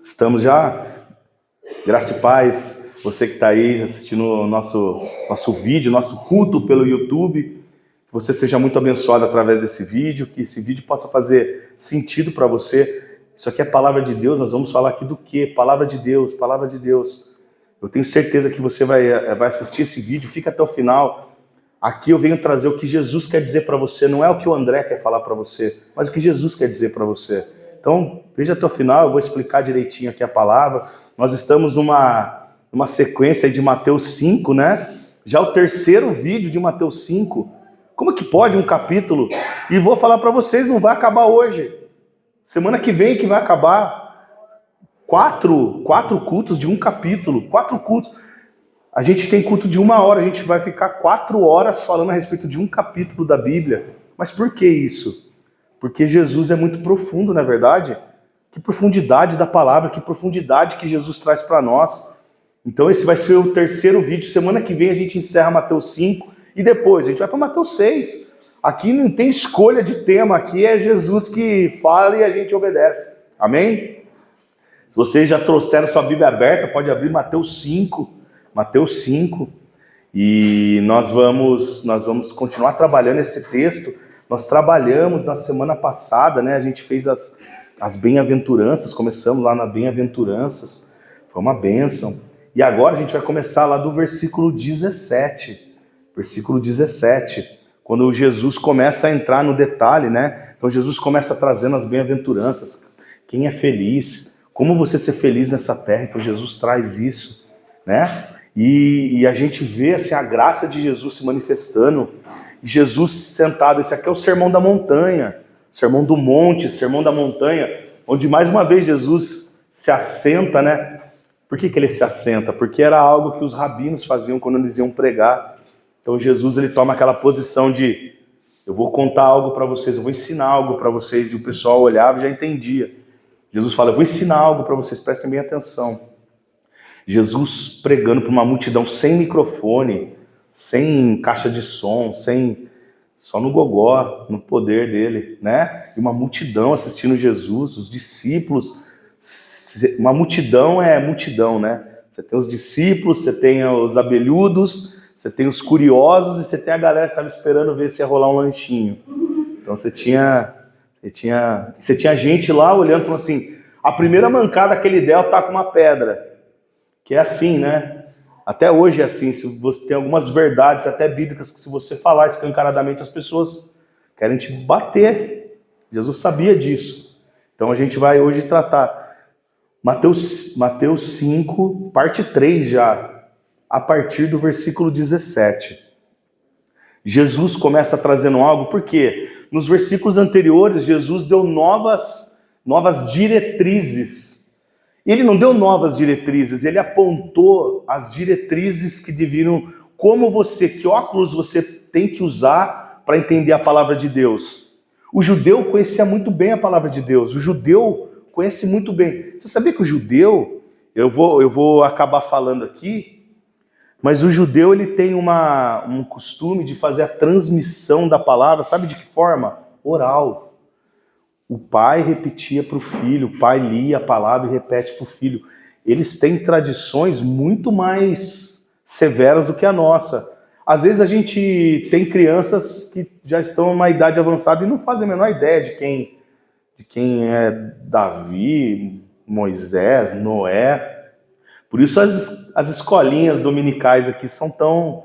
Estamos já? Graça e paz, você que está aí assistindo o nosso vídeo, nosso culto pelo YouTube, que você seja muito abençoado através desse vídeo, que esse vídeo possa fazer sentido para você. Isso aqui é palavra de Deus, nós vamos falar aqui do quê? Palavra de Deus, palavra de Deus. Eu tenho certeza que você vai assistir esse vídeo, fica até o final. Aqui eu venho trazer o que Jesus quer dizer para você, não é o que o André quer falar para você, mas o que Jesus quer dizer para você. Então, veja até o final, eu vou explicar direitinho aqui a palavra. Nós estamos numa sequência de Mateus 5, né? Já o terceiro vídeo de Mateus 5. Como é que pode um capítulo? E vou falar para vocês, não vai acabar hoje. Semana que vem que vai acabar. Quatro cultos de um capítulo. 4 cultos. A gente tem culto de 1 hora, a gente vai ficar 4 horas falando a respeito de um capítulo da Bíblia. Mas por que isso? Porque Jesus é muito profundo, não é verdade? Que profundidade da palavra, que profundidade que Jesus traz para nós. Então esse vai ser o terceiro vídeo. Semana que vem a gente encerra Mateus 5 e depois a gente vai para Mateus 6. Aqui não tem escolha de tema, aqui é Jesus que fala e a gente obedece. Amém? Se vocês já trouxeram sua Bíblia aberta, pode abrir Mateus 5. Mateus 5. E nós vamos continuar trabalhando esse texto. Nós trabalhamos na semana passada, né? A gente fez as bem-aventuranças, começamos lá na bem-aventuranças, foi uma bênção. E agora a gente vai começar lá do versículo 17. Versículo 17, quando Jesus começa a entrar no detalhe, né? Então Jesus começa trazendo as bem-aventuranças. Quem é feliz? Como você ser feliz nessa terra? Então Jesus traz isso, né? E a gente vê assim, a graça de Jesus se manifestando. Jesus sentado, esse aqui é o Sermão da Montanha, Sermão do Monte, Sermão da Montanha, onde mais uma vez Jesus se assenta, né? Por que ele se assenta? Porque era algo que os rabinos faziam quando eles iam pregar. Então Jesus ele toma aquela posição de eu vou contar algo para vocês, eu vou ensinar algo para vocês, e o pessoal olhava e já entendia. Jesus fala, eu vou ensinar algo para vocês, prestem bem atenção. Jesus pregando para uma multidão sem microfone, sem caixa de som, só no gogó, no poder dele, né? E uma multidão assistindo Jesus, os discípulos. Uma multidão é multidão, né? Você tem os discípulos, você tem os abelhudos, você tem os curiosos e você tem a galera que estava esperando ver se ia rolar um lanchinho. Então você tinha gente lá olhando e falando assim, a primeira mancada que ele der tá com uma pedra. Que é assim, né? Até hoje é assim. Se você tem algumas verdades, até bíblicas, que se você falar escancaradamente, as pessoas querem te bater. Jesus sabia disso. Então a gente vai hoje tratar Mateus 5, parte 3 já, a partir do versículo 17. Jesus começa trazendo algo, porque nos versículos anteriores, Jesus deu novas diretrizes. Ele não deu novas diretrizes, ele apontou as diretrizes que deviam, que óculos você tem que usar para entender a palavra de Deus. O judeu conhecia muito bem a palavra de Deus, o judeu conhece muito bem. Você sabia que o judeu, eu vou acabar falando aqui, mas o judeu ele tem um costume de fazer a transmissão da palavra, sabe de que forma? Oral. O pai repetia para o filho, o pai lia a palavra e repete para o filho. Eles têm tradições muito mais severas do que a nossa. Às vezes a gente tem crianças que já estão numa idade avançada e não fazem a menor ideia de quem é Davi, Moisés, Noé. Por isso as escolinhas dominicais aqui são tão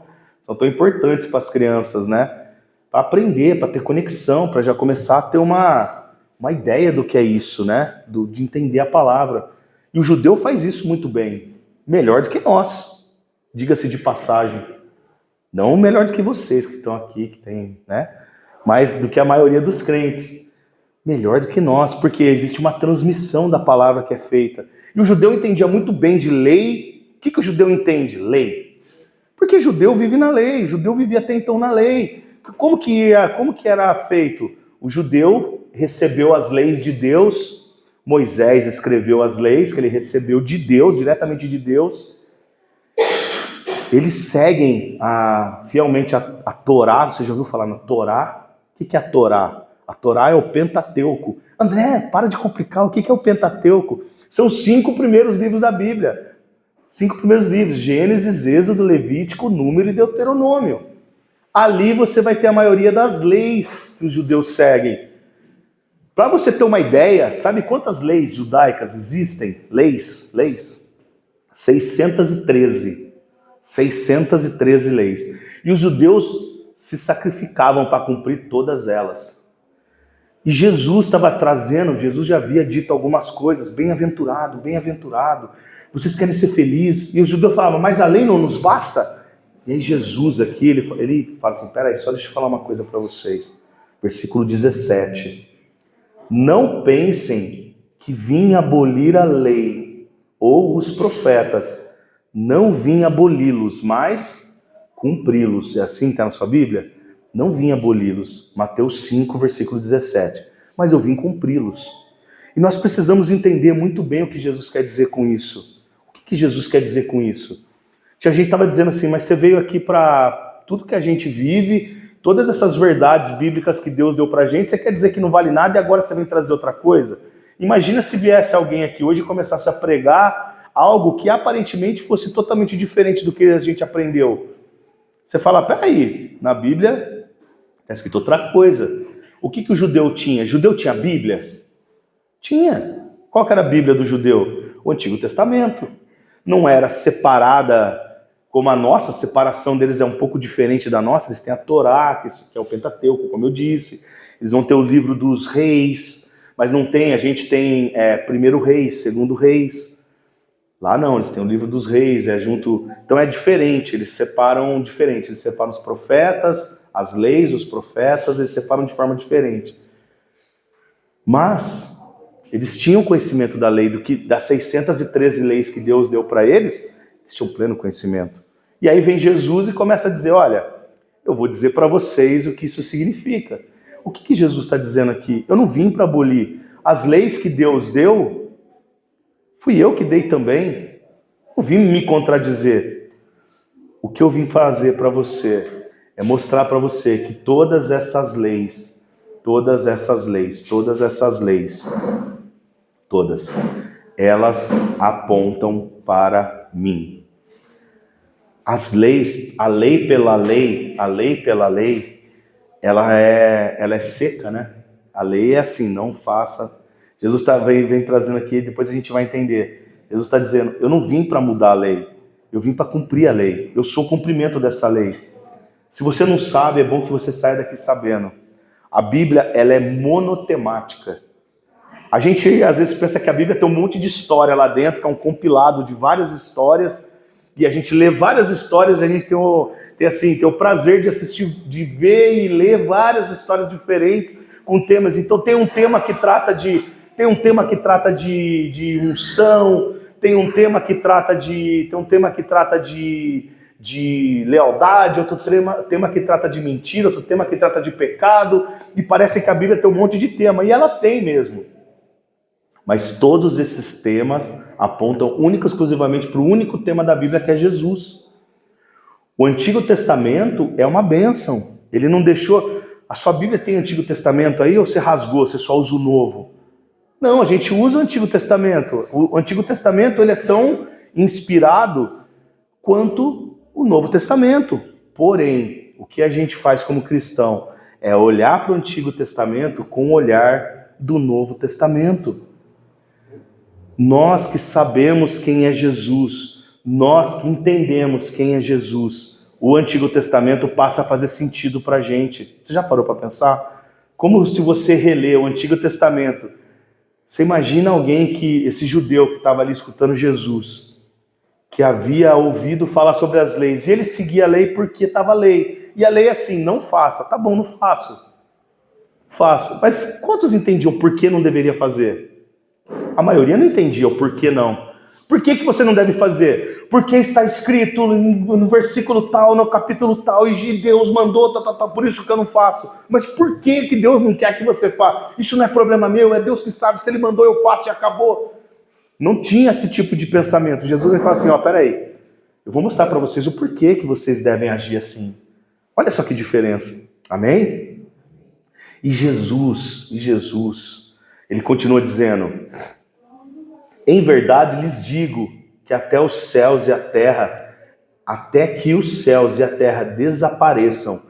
importantes para as crianças, né? Para aprender, para ter conexão, para já começar a ter uma ideia do que é isso, né? De entender a palavra. E o judeu faz isso muito bem. Melhor do que nós. Diga-se de passagem. Não melhor do que vocês que estão aqui, que tem, né? Mais do que a maioria dos crentes. Melhor do que nós, porque existe uma transmissão da palavra que é feita. E o judeu entendia muito bem de lei. O que o judeu entende? Lei. Porque o judeu vive na lei. O judeu vivia até então na lei. Como que era feito? O judeu recebeu as leis de Deus, Moisés escreveu as leis que ele recebeu de Deus, diretamente de Deus. Eles seguem fielmente a Torá. Você já ouviu falar na Torá? O que é a Torá? A Torá é o Pentateuco. André, para de complicar, o que é o Pentateuco? São os 5 primeiros livros da Bíblia. 5 primeiros livros, Gênesis, Êxodo, Levítico, Número e Deuteronômio. Ali você vai ter a maioria das leis que os judeus seguem. Para você ter uma ideia, sabe quantas leis judaicas existem? Leis. 613. 613 leis. E os judeus se sacrificavam para cumprir todas elas. E Jesus estava trazendo, Jesus já havia dito algumas coisas, bem-aventurado, bem-aventurado, vocês querem ser felizes? E os judeus falavam, mas a lei não nos basta? E aí Jesus aqui, ele fala assim, peraí, só deixa eu falar uma coisa para vocês. Versículo 17. Não pensem que vim abolir a lei ou os profetas. Não vim aboli-los, mas cumpri-los. É assim que está na sua Bíblia? Não vim aboli-los. Mateus 5, versículo 17. Mas eu vim cumpri-los. E nós precisamos entender muito bem o que Jesus quer dizer com isso. O que Jesus quer dizer com isso? A gente estava dizendo assim, mas você veio aqui para tudo que a gente vive, todas essas verdades bíblicas que Deus deu pra gente, você quer dizer que não vale nada e agora você vem trazer outra coisa? Imagina se viesse alguém aqui hoje e começasse a pregar algo que aparentemente fosse totalmente diferente do que a gente aprendeu. Você fala, peraí, na Bíblia está escrito outra coisa. O que o judeu tinha? O judeu tinha Bíblia? Tinha. Qual que era a Bíblia do judeu? O Antigo Testamento. Não era separada como a nossa, a separação deles é um pouco diferente da nossa. Eles têm a Torá, que é o Pentateuco, como eu disse. Eles vão ter o livro dos reis, mas não tem, a gente tem primeiro reis, segundo reis. Lá não, eles têm o livro dos reis, junto. Então é diferente, eles separam diferente. Eles separam os profetas, as leis, os profetas, eles separam de forma diferente. Mas eles tinham conhecimento da lei, das 613 leis que Deus deu para eles, eles tinham pleno conhecimento. E aí vem Jesus e começa a dizer, olha, eu vou dizer para vocês o que isso significa. O que Jesus está dizendo aqui? Eu não vim para abolir. As leis que Deus deu, fui eu que dei também. Não vim me contradizer. O que eu vim fazer para você é mostrar para você que todas essas leis, elas apontam para mim. As leis, a lei pela lei, ela é seca, né? A lei é assim, não faça. Jesus vem trazendo aqui, depois a gente vai entender. Jesus está dizendo, eu não vim para mudar a lei, eu vim para cumprir a lei. Eu sou o cumprimento dessa lei. Se você não sabe, é bom que você saia daqui sabendo. A Bíblia, ela é monotemática. A gente às vezes pensa que a Bíblia tem um monte de história lá dentro, que é um compilado de várias histórias, e a gente lê várias histórias, e a gente tem o prazer de assistir, de ver e ler várias histórias diferentes com temas. Então tem um tema que trata de unção, tem um tema que trata de lealdade, outro tema que trata de mentira, outro tema que trata de pecado, e parece que a Bíblia tem um monte de tema, e ela tem mesmo. Mas todos esses temas apontam única e exclusivamente para o único tema da Bíblia, que é Jesus. O Antigo Testamento é uma bênção. Ele não deixou... A sua Bíblia tem Antigo Testamento aí ou você rasgou, você só usa o Novo? Não, a gente usa o Antigo Testamento. O Antigo Testamento ele é tão inspirado quanto o Novo Testamento. Porém, o que a gente faz como cristão é olhar para o Antigo Testamento com o olhar do Novo Testamento. Nós que sabemos quem é Jesus, nós que entendemos quem é Jesus, o Antigo Testamento passa a fazer sentido para a gente. Você já parou para pensar? Como se você relê o Antigo Testamento, você imagina alguém esse judeu que estava ali escutando Jesus, que havia ouvido falar sobre as leis, e ele seguia a lei porque estava a lei. E a lei é assim, não faça. Tá bom, não faço. Faço. Mas quantos entendiam por que não deveria fazer? A maioria não entendia o porquê não. Por que você não deve fazer? Porque está escrito no versículo tal, no capítulo tal, e Deus mandou, por isso que eu não faço. Mas por que Deus não quer que você faça? Isso não é problema meu, é Deus que sabe, se Ele mandou eu faço e acabou. Não tinha esse tipo de pensamento. Jesus vai falar assim, peraí, eu vou mostrar para vocês o porquê que vocês devem agir assim. Olha só que diferença. Amém? E Jesus, Ele continua dizendo: em verdade lhes digo que até que os céus e a terra desapareçam,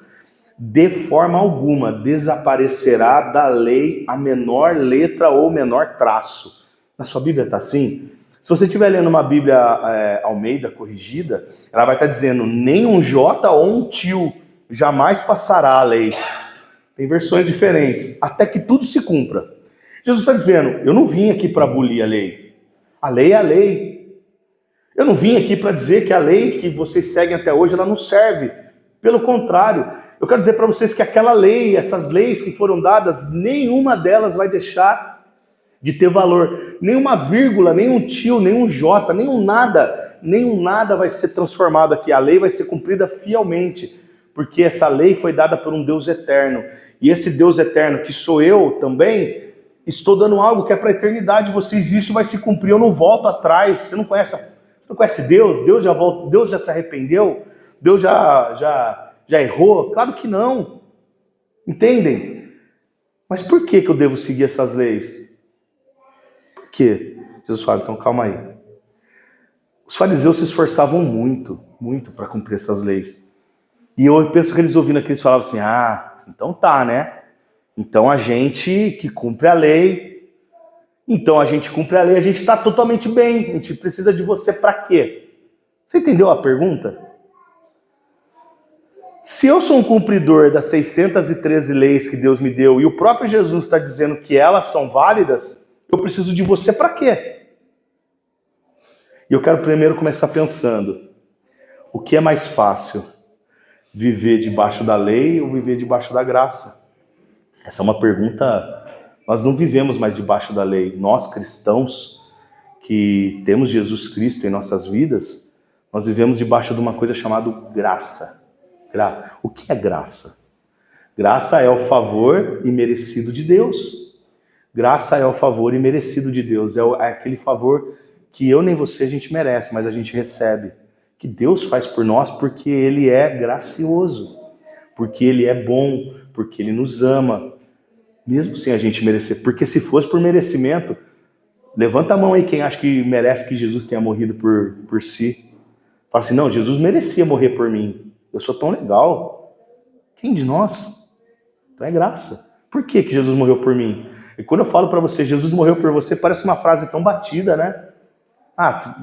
de forma alguma desaparecerá da lei a menor letra ou menor traço. Na sua Bíblia está assim? Se você estiver lendo uma Bíblia Almeida corrigida, ela vai estar dizendo: nem um J ou um tio jamais passará a lei. Tem versões diferentes, até que tudo se cumpra. Jesus está dizendo: eu não vim aqui para abolir a lei. A lei é a lei. Eu não vim aqui para dizer que a lei que vocês seguem até hoje, ela não serve. Pelo contrário, eu quero dizer para vocês que aquela lei, essas leis que foram dadas, nenhuma delas vai deixar de ter valor. Nenhuma vírgula, nenhum tio, nenhum J, nenhum nada vai ser transformado aqui. A lei vai ser cumprida fielmente, porque essa lei foi dada por um Deus eterno. E esse Deus eterno, que sou eu também, estou dando algo que é para a eternidade de vocês. Isso vai se cumprir, eu não volto atrás. Você não conhece Deus? Deus já se arrependeu? Deus já errou? Claro que não. Entendem? Mas por que eu devo seguir essas leis? Por quê? Jesus fala: então calma aí. Os fariseus se esforçavam muito para cumprir essas leis. E eu penso que eles ouvindo aqui, eles falavam assim: então tá, né? Então a gente que cumpre a lei, a gente está totalmente bem. A gente precisa de você para quê? Você entendeu a pergunta? Se eu sou um cumpridor das 613 leis que Deus me deu e o próprio Jesus está dizendo que elas são válidas, eu preciso de você para quê? E eu quero primeiro começar pensando: o que é mais fácil? Viver debaixo da lei ou viver debaixo da graça? Essa é uma pergunta. Nós não vivemos mais debaixo da lei. Nós, cristãos, que temos Jesus Cristo em nossas vidas, nós vivemos debaixo de uma coisa chamada graça. O que é graça? Graça é o favor imerecido de Deus. Graça é o favor imerecido de Deus. É aquele favor que eu nem você a gente merece, mas a gente recebe. Que Deus faz por nós porque Ele é gracioso, porque Ele é bom, porque Ele nos ama, mesmo sem a gente merecer. Porque se fosse por merecimento, levanta a mão aí quem acha que merece que Jesus tenha morrido por si. Fala assim: não, Jesus merecia morrer por mim. Eu sou tão legal. Quem de nós? Então é graça. Por que Jesus morreu por mim? E quando eu falo para você, Jesus morreu por você, parece uma frase tão batida, né?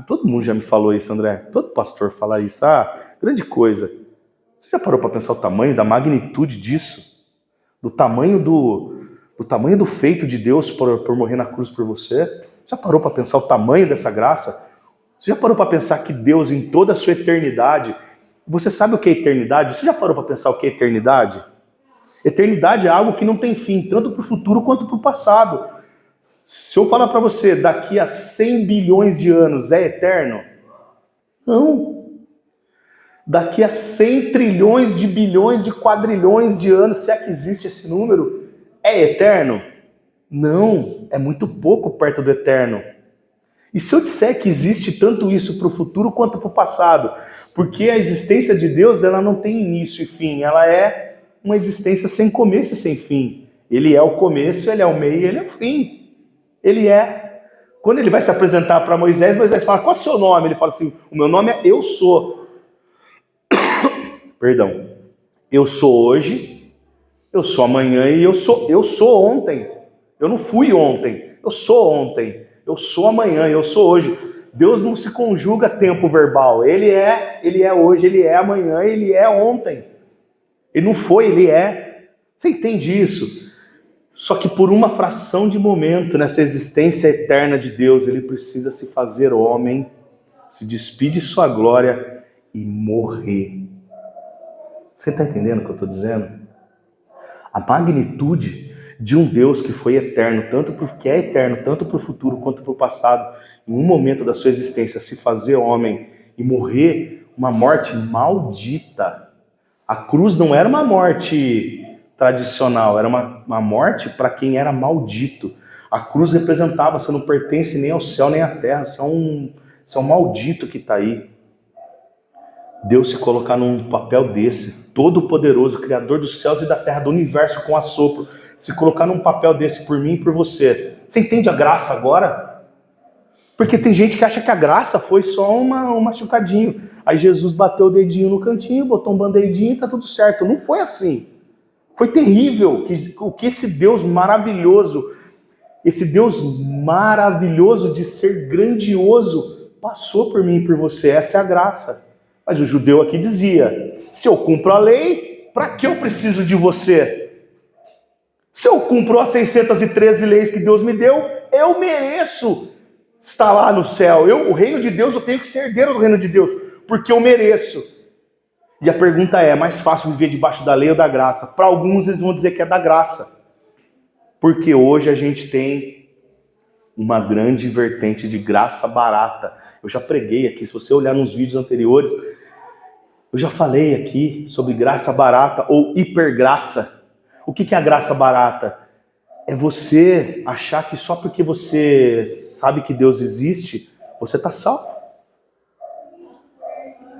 Todo mundo já me falou isso, André. Todo pastor fala isso. Grande coisa. Você já parou para pensar o tamanho, da magnitude disso? Do tamanho do feito de Deus por morrer na cruz por você? Já parou para pensar o tamanho dessa graça? Você já parou para pensar que Deus, em toda a sua eternidade... Você sabe o que é eternidade? Você já parou para pensar o que é eternidade? Eternidade é algo que não tem fim, tanto para o futuro quanto para o passado. Se eu falar para você, daqui a 100 bilhões de anos é eterno? Não. Daqui a 100 trilhões de bilhões de quadrilhões de anos, se é que existe esse número, é eterno? Não, é muito pouco perto do eterno. E se eu disser que existe tanto isso para o futuro quanto para o passado? Porque a existência de Deus, ela não tem início e fim, ela é uma existência sem começo e sem fim. Ele é o começo, ele é o meio, ele é o fim. Ele é. Quando ele vai se apresentar para Moisés, Moisés fala: qual é o seu nome? Ele fala assim: o meu nome é Eu Sou. Perdão. Eu sou hoje, eu sou amanhã e eu sou ontem. Eu não fui ontem, eu sou ontem. Eu sou amanhã, eu sou hoje. Deus não se conjuga tempo verbal. Ele é hoje, ele é amanhã, ele é ontem. Ele não foi, ele é. Você entende isso? Só que por uma fração de momento, nessa existência eterna de Deus, ele precisa se fazer homem, se despir de sua glória e morrer. Você está entendendo o que eu estou dizendo? A magnitude de um Deus que foi eterno, que é eterno, tanto para o futuro quanto para o passado, em um momento da sua existência, se fazer homem e morrer uma morte maldita. A cruz não era uma morte tradicional, era uma morte para quem era maldito. A cruz representava: você não pertence nem ao céu nem à terra, você é um maldito que está aí. Deus se colocar num papel desse, todo-poderoso, Criador dos céus e da terra, do universo com assopro, se colocar num papel desse por mim e por você. Você entende a graça agora? Porque tem gente que acha que a graça foi só um machucadinho. Aí Jesus bateu o dedinho no cantinho, botou um band-aidinho e tá tudo certo. Não foi assim. Foi terrível o que esse Deus maravilhoso de ser grandioso, passou por mim e por você. Essa é a graça. Mas o judeu aqui dizia, se eu cumpro a lei, para que eu preciso de você? Se eu cumpro as 613 leis que Deus me deu, eu mereço estar lá no céu. O reino de Deus, eu tenho que ser herdeiro do reino de Deus, porque eu mereço. E a pergunta é mais fácil viver debaixo da lei ou da graça? Para alguns eles vão dizer que é da graça. Porque hoje a gente tem uma grande vertente de graça barata. Eu já preguei aqui, se você olhar nos vídeos anteriores, eu já falei aqui sobre graça barata ou hipergraça. O que é a graça barata? É você achar que só porque você sabe que Deus existe, você está salvo.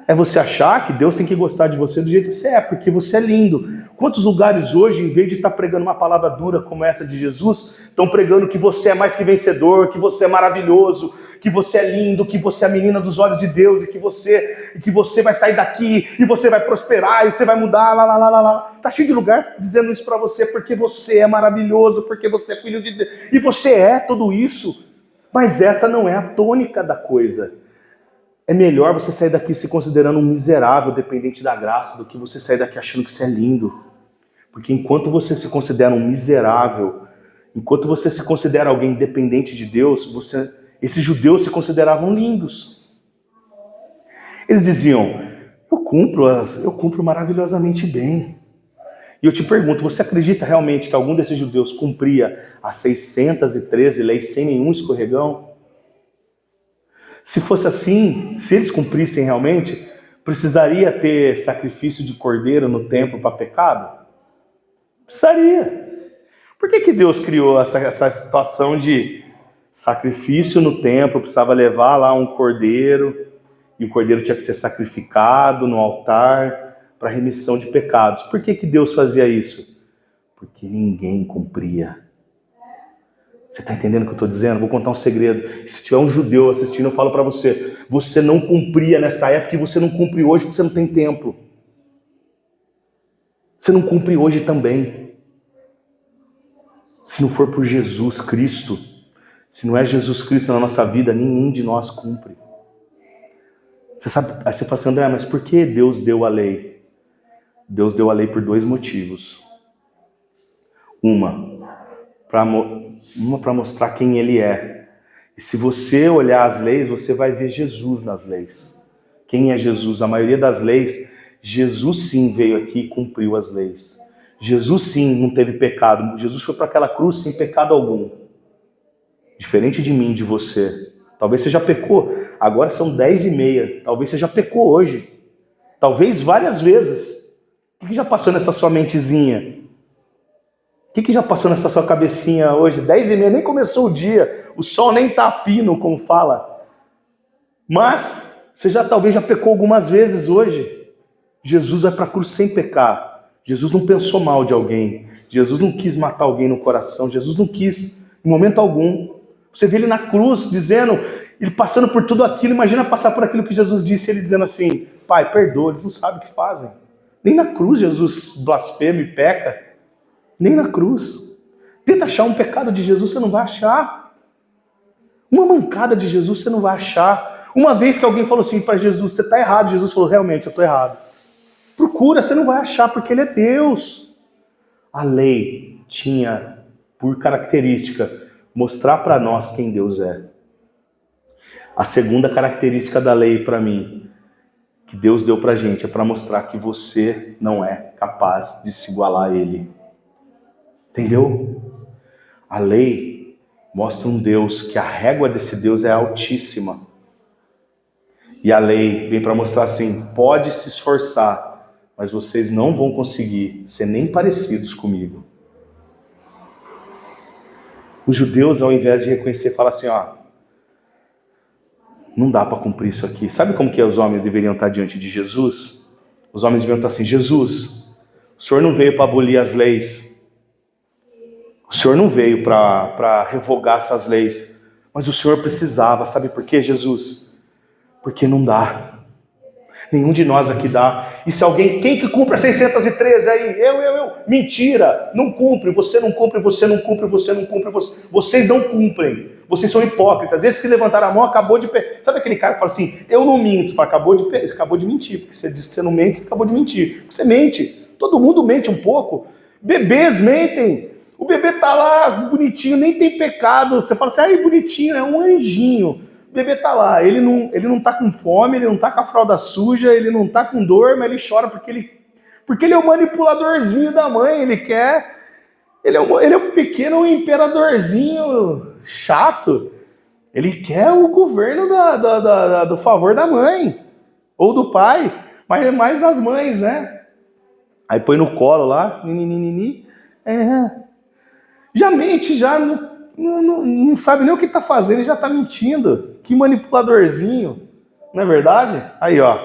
É você achar que Deus tem que gostar de você do jeito que você é, porque você é lindo. Quantos lugares hoje, em vez de estar pregando uma palavra dura como essa de Jesus, estão pregando que você é mais que vencedor, que você é maravilhoso, que você é lindo, que você é a menina dos olhos de Deus e que você vai sair daqui e você vai prosperar e você vai mudar, lá. Tá cheio de lugar dizendo isso para você porque você é maravilhoso, porque você é filho de Deus. E você é tudo isso. Mas essa não é a tônica da coisa. É melhor você sair daqui se considerando um miserável dependente da graça do que você sair daqui achando que você é lindo. Porque enquanto você se considera um miserável, enquanto você se considera alguém dependente de Deus, esses judeus se consideravam lindos. Eles diziam, eu cumpro maravilhosamente bem. E eu te pergunto, você acredita realmente que algum desses judeus cumpria as 613 leis sem nenhum escorregão? Se fosse assim, se eles cumprissem realmente, precisaria ter sacrifício de cordeiro no templo para pecado? Precisaria. Por que Deus criou essa situação de sacrifício no templo, precisava levar lá um cordeiro, e o cordeiro tinha que ser sacrificado no altar para remissão de pecados? Por que Deus fazia isso? Porque ninguém cumpria. Você está entendendo o que eu estou dizendo? Vou contar um segredo. Se tiver um judeu assistindo, eu falo para você, você não cumpria nessa época e você não cumpre hoje porque você não tem templo. Você não cumpre hoje também. Se não for por Jesus Cristo, se não é Jesus Cristo na nossa vida, nenhum de nós cumpre. Você sabe, aí você fala assim, André, mas por que Deus deu a lei? Deus deu a lei por dois motivos. Uma para mostrar quem Ele é. E se você olhar as leis, você vai ver Jesus nas leis. Quem é Jesus? A maioria das leis, Jesus sim veio aqui e cumpriu as leis. Jesus sim não teve pecado. Jesus foi para aquela cruz sem pecado algum. Diferente de mim, de você. Talvez você já pecou. Agora são 10h30. Talvez você já pecou hoje. Talvez várias vezes. O que já passou nessa sua mentezinha? O que já passou nessa sua cabecinha hoje? 10h30, nem começou o dia. O sol nem tá a pino, como fala. Mas você talvez já pecou algumas vezes hoje. Jesus vai para a cruz sem pecar. Jesus não pensou mal de alguém. Jesus não quis matar alguém no coração. Jesus não quis, em momento algum. Você vê ele na cruz dizendo, ele passando por tudo aquilo. Imagina passar por aquilo que Jesus disse, ele dizendo assim, Pai, perdoa, eles não sabem o que fazem. Nem na cruz Jesus blasfema e peca. Nem na cruz. Tenta achar um pecado de Jesus, você não vai achar. Uma mancada de Jesus, você não vai achar. Uma vez que alguém falou assim para Jesus, você está errado. Jesus falou, realmente, eu estou errado. Procura, você não vai achar, porque Ele é Deus. A lei tinha, por característica, mostrar para nós quem Deus é. A segunda característica da lei para mim, que Deus deu para a gente, é para mostrar que você não é capaz de se igualar a Ele. Entendeu? A lei mostra um Deus que a régua desse Deus é altíssima. E a lei vem para mostrar assim, pode se esforçar, mas vocês não vão conseguir ser nem parecidos comigo. Os judeus, ao invés de reconhecer, falam assim, não dá para cumprir isso aqui. Sabe como que os homens deveriam estar diante de Jesus? Os homens deveriam estar assim, Jesus, o Senhor não veio para abolir as leis. O Senhor não veio para revogar essas leis, mas o Senhor precisava. Sabe por quê, Jesus? Porque não dá. Nenhum de nós aqui dá. E se alguém, quem que cumpre a 613 aí? Eu. Mentira, não cumpre, você não cumpre, você não cumpre, você não cumpre, vocês não cumprem. Vocês são hipócritas. Esse que levantaram a mão acabou de... Sabe aquele cara que fala assim, eu não minto? Fala, acabou de mentir, porque você disse que você não mente, você acabou de mentir. Você mente. Todo mundo mente um pouco. Bebês mentem. O bebê tá lá, bonitinho, nem tem pecado. Você fala assim, ai, bonitinho, é um anjinho. O bebê tá lá, ele não tá com fome, ele não tá com a fralda suja, ele não tá com dor, mas ele chora porque ele é o manipuladorzinho da mãe, ele é um pequeno imperadorzinho chato, ele quer o governo do favor da mãe, ou do pai, mas mais as mães, né? Aí põe no colo lá, já mente, já não sabe nem o que está fazendo e já está mentindo. Que manipuladorzinho, não é verdade? Aí, ó,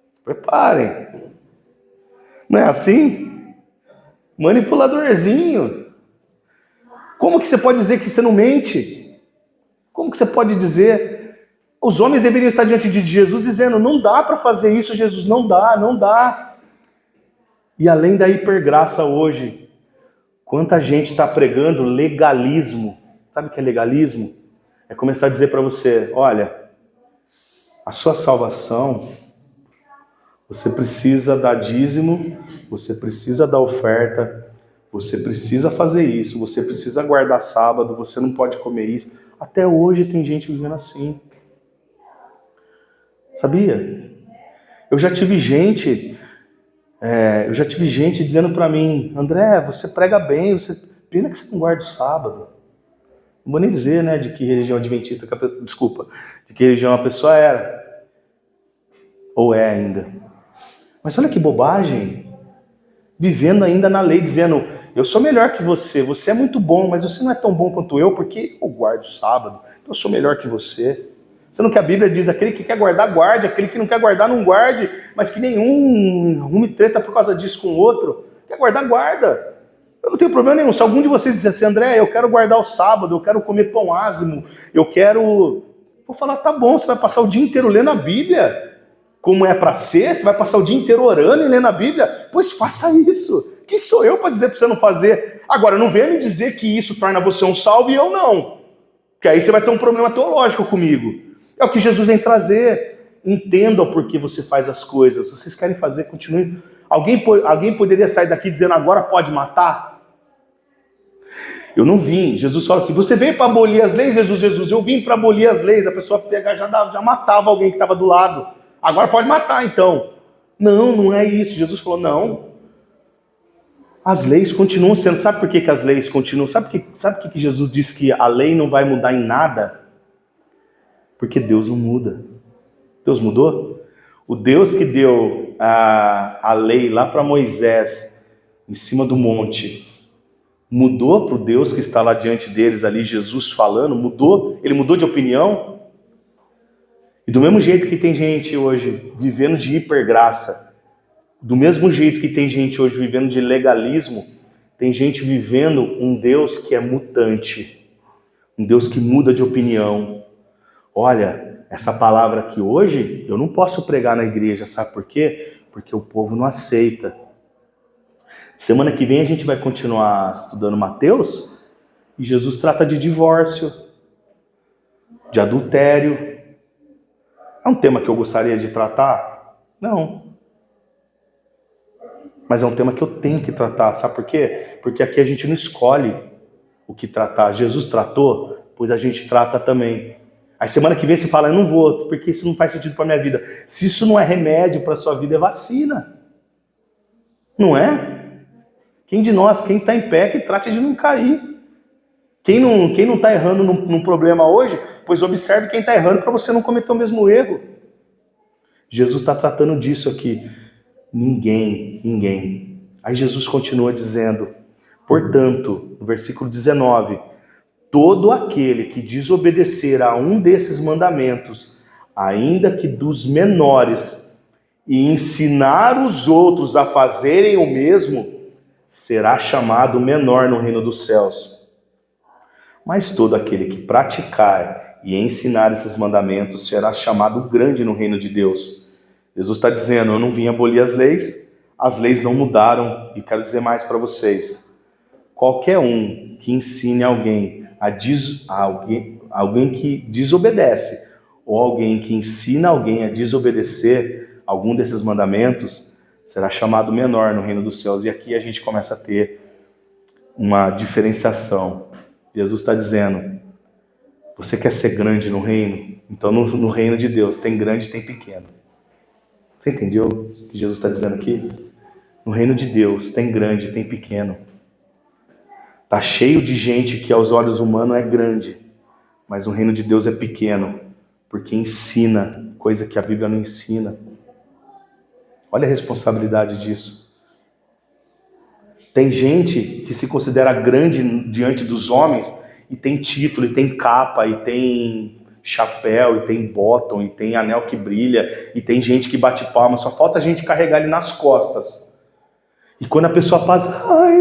se preparem. Não é assim? Manipuladorzinho. Como que você pode dizer que você não mente? Como que você pode dizer? Os homens deveriam estar diante de Jesus dizendo, não dá para fazer isso, Jesus, não dá. E além da hipergraça hoje, quanta gente está pregando legalismo. Sabe o que é legalismo? É começar a dizer para você, olha, a sua salvação, você precisa dar dízimo, você precisa dar oferta, você precisa fazer isso, você precisa guardar sábado, você não pode comer isso. Até hoje tem gente vivendo assim. Sabia? Eu já tive gente dizendo para mim, André, você prega bem, pena que você não guarda o sábado. Não vou nem dizer, né, de que religião adventista, de que religião a pessoa era. Ou é ainda. Mas olha que bobagem. Vivendo ainda na lei, dizendo, eu sou melhor que você é muito bom, mas você não é tão bom quanto eu, porque eu guardo o sábado, então eu sou melhor que você. Sendo que a Bíblia diz, aquele que quer guardar, guarde, aquele que não quer guardar, não guarde, mas que nenhum arrume treta por causa disso com o outro. Quer guardar, guarda. Eu não tenho problema nenhum. Se algum de vocês disser assim, André, eu quero guardar o sábado, eu quero comer pão ázimo, eu quero... Vou falar, tá bom, você vai passar o dia inteiro lendo a Bíblia, como é para ser, você vai passar o dia inteiro orando e lendo a Bíblia, pois faça isso. Quem sou eu para dizer para você não fazer? Agora, não venha me dizer que isso torna você um salvo e eu não. Porque aí você vai ter um problema teológico comigo. É o que Jesus vem trazer. Entenda o porquê você faz as coisas. Vocês querem fazer, continue. Alguém poderia sair daqui dizendo agora pode matar? Eu não vim. Jesus fala assim, você veio para abolir as leis? Jesus, eu vim para abolir as leis. A pessoa já matava alguém que estava do lado. Agora pode matar então. Não é isso. Jesus falou, não. As leis continuam sendo. Sabe por que as leis continuam? Sabe por que Jesus disse que a lei não vai mudar em nada? Porque Deus não muda. Deus mudou? O Deus que deu a lei lá para Moisés, em cima do monte, mudou para o Deus que está lá diante deles, ali Jesus falando, mudou? Ele mudou de opinião? E do mesmo jeito que tem gente hoje vivendo de hipergraça, do mesmo jeito que tem gente hoje vivendo de legalismo, tem gente vivendo um Deus que é mutante, um Deus que muda de opinião. Olha, essa palavra aqui hoje, eu não posso pregar na igreja, sabe por quê? Porque o povo não aceita. Semana que vem a gente vai continuar estudando Mateus, e Jesus trata de divórcio, de adultério. É um tema que eu gostaria de tratar? Não. Mas é um tema que eu tenho que tratar, sabe por quê? Porque aqui a gente não escolhe o que tratar. Jesus tratou, pois a gente trata também. Aí semana que vem você fala, eu não vou, porque isso não faz sentido para minha vida. Se isso não é remédio para a sua vida, é vacina. Não é? Quem de nós, quem está em pé, que trate de não cair. Quem não está errando num problema hoje, pois observe quem está errando para você não cometer o mesmo erro. Jesus está tratando disso aqui. Ninguém. Aí Jesus continua dizendo, portanto, no versículo 19, todo aquele que desobedecer a um desses mandamentos, ainda que dos menores, e ensinar os outros a fazerem o mesmo, será chamado menor no reino dos céus. Mas todo aquele que praticar e ensinar esses mandamentos será chamado grande no reino de Deus. Jesus está dizendo, eu não vim abolir as leis não mudaram, e quero dizer mais para vocês. Qualquer um que ensine alguém alguém que desobedece, ou alguém que ensina alguém a desobedecer algum desses mandamentos, será chamado menor no reino dos céus. E aqui a gente começa a ter uma diferenciação. Jesus está dizendo, você quer ser grande no reino? Então no reino de Deus tem grande e tem pequeno. Você entendeu o que Jesus está dizendo aqui? No reino de Deus tem grande e tem pequeno. Está cheio de gente que aos olhos humanos é grande, mas o reino de Deus é pequeno, porque ensina coisa que a Bíblia não ensina. Olha a responsabilidade disso. Tem gente que se considera grande diante dos homens e tem título, e tem capa, e tem chapéu, e tem bottom, e tem anel que brilha, e tem gente que bate palma, só falta a gente carregar ele nas costas. E quando a pessoa passa,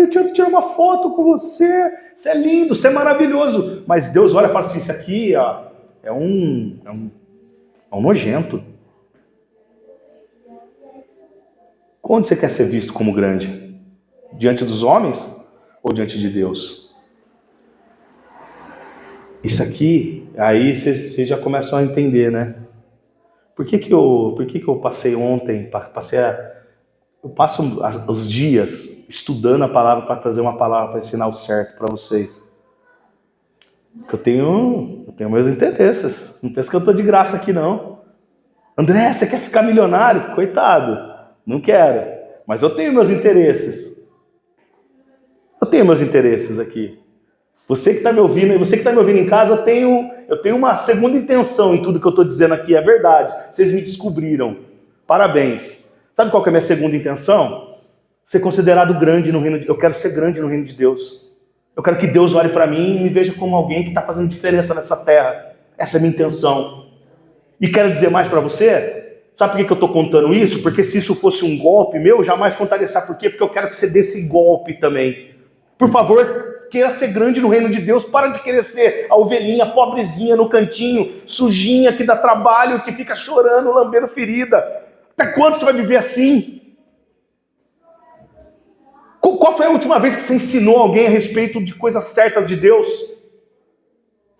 eu quero tirar uma foto com você, você é lindo, você é maravilhoso. Mas Deus olha e fala assim, isso aqui é um nojento. Onde você quer ser visto como grande? Diante dos homens ou diante de Deus? Isso aqui, aí vocês já começam a entender, né? Por que eu passei ontem, eu passo os dias estudando a palavra para trazer uma palavra para ensinar o certo para vocês? Porque eu tenho meus interesses. Não pensa que eu estou de graça aqui, não. André, você quer ficar milionário? Coitado, não quero. Mas eu tenho meus interesses. Eu tenho meus interesses aqui. Você que está me ouvindo, e você que está me ouvindo em casa, eu tenho uma segunda intenção em tudo que eu estou dizendo aqui. É verdade. Vocês me descobriram. Parabéns. Sabe qual que é a minha segunda intenção? Ser considerado grande no reino de Deus. Eu quero ser grande no reino de Deus. Eu quero que Deus olhe para mim e me veja como alguém que está fazendo diferença nessa terra. Essa é a minha intenção. E quero dizer mais para você. Sabe por que eu estou contando isso? Porque se isso fosse um golpe meu, eu jamais contaria. Sabe por quê? Porque eu quero que você dê esse golpe também. Por favor, queira ser grande no reino de Deus. Para de querer ser a ovelhinha pobrezinha no cantinho, sujinha, que dá trabalho, que fica chorando, lambendo ferida. Até quando você vai viver assim? Qual foi a última vez que você ensinou alguém a respeito de coisas certas de Deus?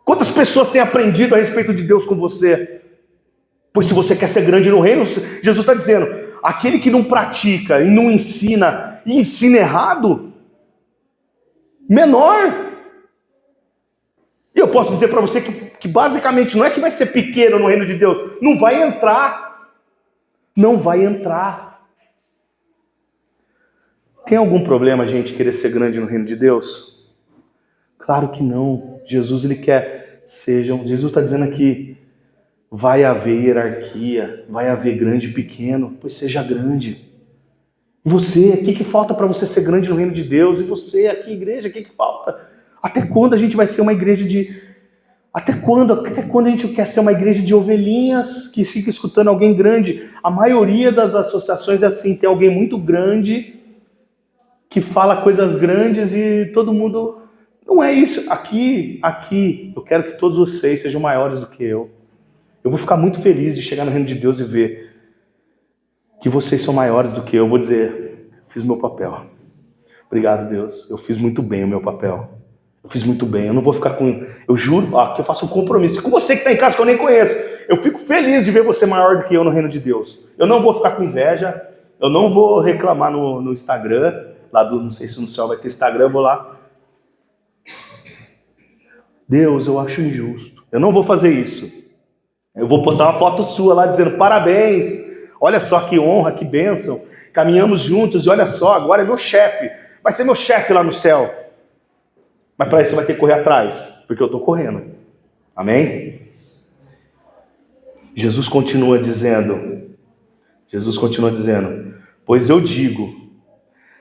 Quantas pessoas têm aprendido a respeito de Deus com você? Pois se você quer ser grande no reino, Jesus está dizendo, aquele que não pratica e não ensina, e ensina errado, menor. E eu posso dizer para você que basicamente não é que vai ser pequeno no reino de Deus, não vai entrar. Não vai entrar. Tem algum problema, gente, querer ser grande no reino de Deus? Claro que não. Jesus, ele quer sejam. Jesus está dizendo aqui, vai haver hierarquia, vai haver grande e pequeno, pois seja grande. E você, o que falta para você ser grande no reino de Deus? E você aqui, igreja, o que falta? Até quando a gente vai ser uma igreja de... Até quando a gente quer ser uma igreja de ovelhinhas que fica escutando alguém grande? A maioria das associações é assim, tem alguém muito grande que fala coisas grandes e todo mundo... Não é isso. Aqui, eu quero que todos vocês sejam maiores do que eu. Eu vou ficar muito feliz de chegar no reino de Deus e ver que vocês são maiores do que eu. Eu vou dizer, fiz o meu papel. Obrigado, Deus. Eu fiz muito bem o meu papel. Eu fiz muito bem. Eu não vou ficar com... Eu juro que eu faço um compromisso. Com você que está em casa, que eu nem conheço. Eu fico feliz de ver você maior do que eu no reino de Deus. Eu não vou ficar com inveja. Eu não vou reclamar no Instagram. Não sei se no céu vai ter Instagram, eu vou lá. Deus, eu acho injusto. Eu não vou fazer isso. Eu vou postar uma foto sua lá dizendo parabéns. Olha só que honra, que bênção. Caminhamos juntos e olha só, agora é meu chefe. Vai ser meu chefe lá no céu. Mas para isso você vai ter que correr atrás, porque eu estou correndo. Amém? Jesus continua dizendo, pois eu digo,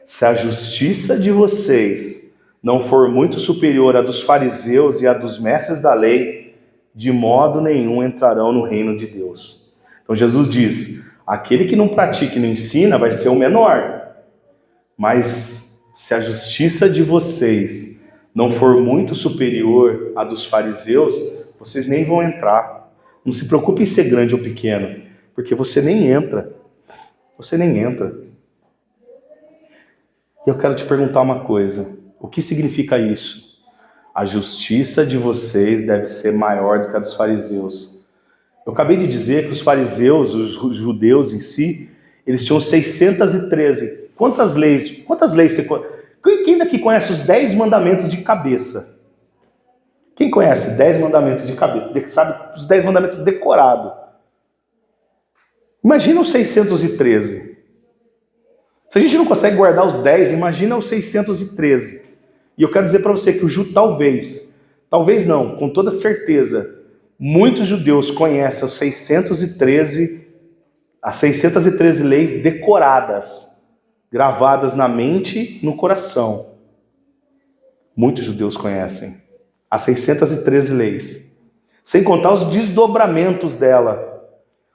se a justiça de vocês não for muito superior à dos fariseus e à dos mestres da lei, de modo nenhum entrarão no reino de Deus. Então Jesus diz, aquele que não pratica e não ensina vai ser o menor, mas se a justiça de vocês não for muito superior à dos fariseus, vocês nem vão entrar. Não se preocupe em ser grande ou pequeno, porque você nem entra. Você nem entra. E eu quero te perguntar uma coisa. O que significa isso? A justiça de vocês deve ser maior do que a dos fariseus. Eu acabei de dizer que os fariseus, os judeus em si, eles tinham 613. Quantas leis você conhece? Quem daqui conhece os 10 mandamentos de cabeça? Quem conhece 10 mandamentos de cabeça? Sabe os 10 mandamentos decorado? Imagina os 613. Se a gente não consegue guardar os 10, imagina os 613. E eu quero dizer para você que o talvez não, com toda certeza, muitos judeus conhecem os 613, as 613 leis decoradas, gravadas na mente e no coração. Muitos judeus conhecem as 613 leis, sem contar os desdobramentos dela.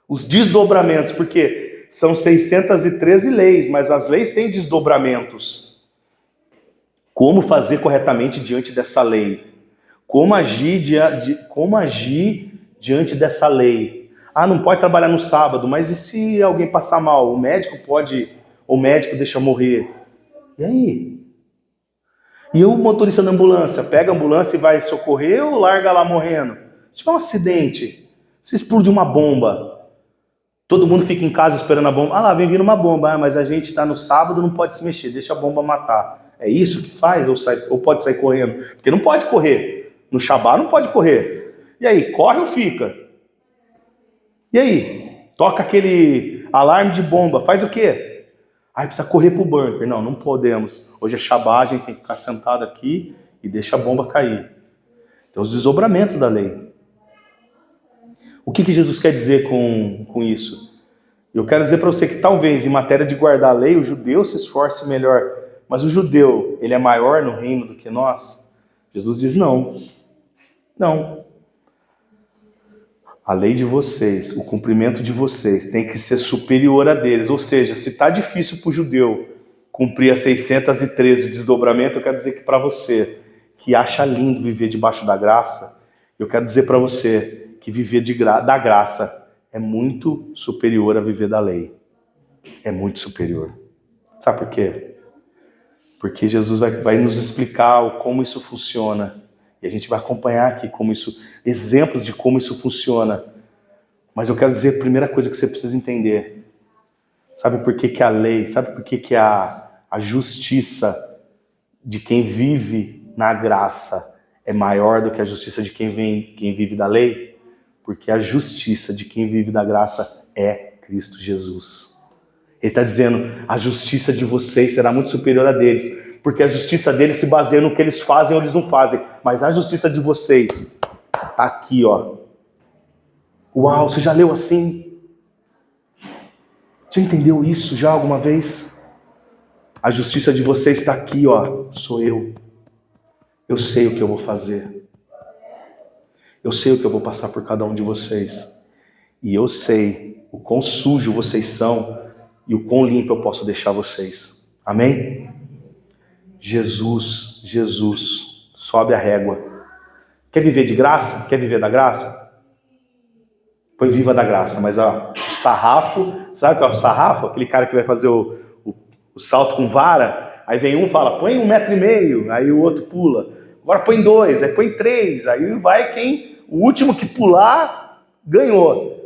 Os desdobramentos, porque são 613 leis, mas as leis têm desdobramentos. Como fazer corretamente diante dessa lei? Como agir diante dessa lei? Ah, não pode trabalhar no sábado, mas e se alguém passar mal? O médico deixa morrer. E aí? E o motorista da ambulância? Pega a ambulância e vai socorrer ou larga lá morrendo? Se tiver um acidente, se explodir uma bomba, todo mundo fica em casa esperando a bomba. Ah lá, vem vindo uma bomba, mas a gente está no sábado, não pode se mexer, deixa a bomba matar. É isso que faz? Ou pode sair correndo? Porque não pode correr. No Shabá não pode correr. E aí, corre ou fica? E aí? Toca aquele alarme de bomba, faz o quê? Aí precisa correr pro bunker. Não podemos. Hoje é Shabá, a gente tem que ficar sentado aqui e deixa a bomba cair. Então, os desdobramentos da lei. O que Jesus quer dizer com isso? Eu quero dizer para você que talvez em matéria de guardar a lei, o judeu se esforce melhor. Mas o judeu, ele é maior no reino do que nós? Jesus diz não. Não. A lei de vocês, o cumprimento de vocês tem que ser superior a deles. Ou seja, se está difícil para o judeu cumprir as 613 desdobramento, eu quero dizer que para você, que acha lindo viver debaixo da graça, eu quero dizer para você que viver da graça é muito superior a viver da lei. É muito superior. Sabe por quê? Porque Jesus vai nos explicar como isso funciona. E a gente vai acompanhar aqui exemplos de como isso funciona. Mas eu quero dizer a primeira coisa que você precisa entender. Sabe por que a lei, sabe por que a justiça de quem vive na graça é maior do que a justiça de quem vive da lei? Porque a justiça de quem vive da graça é Cristo Jesus. Ele está dizendo, a justiça de vocês será muito superior a deles, porque a justiça deles se baseia no que eles fazem ou eles não fazem. Mas a justiça de vocês está aqui, ó. Uau, você já leu assim? Já entendeu isso já alguma vez? A justiça de vocês está aqui, ó. Sou eu. Eu sei o que eu vou fazer. Eu sei o que eu vou passar por cada um de vocês. E eu sei o quão sujo vocês são e o quão limpo eu posso deixar vocês. Amém? Jesus, sobe a régua. Quer viver de graça? Quer viver da graça? Pois viva da graça, mas o sarrafo, sabe qual é o sarrafo? Aquele cara que vai fazer o salto com vara, aí vem um e fala, põe 1,5 metro, aí o outro pula. Agora põe 2, aí põe 3, aí vai o último que pular, ganhou.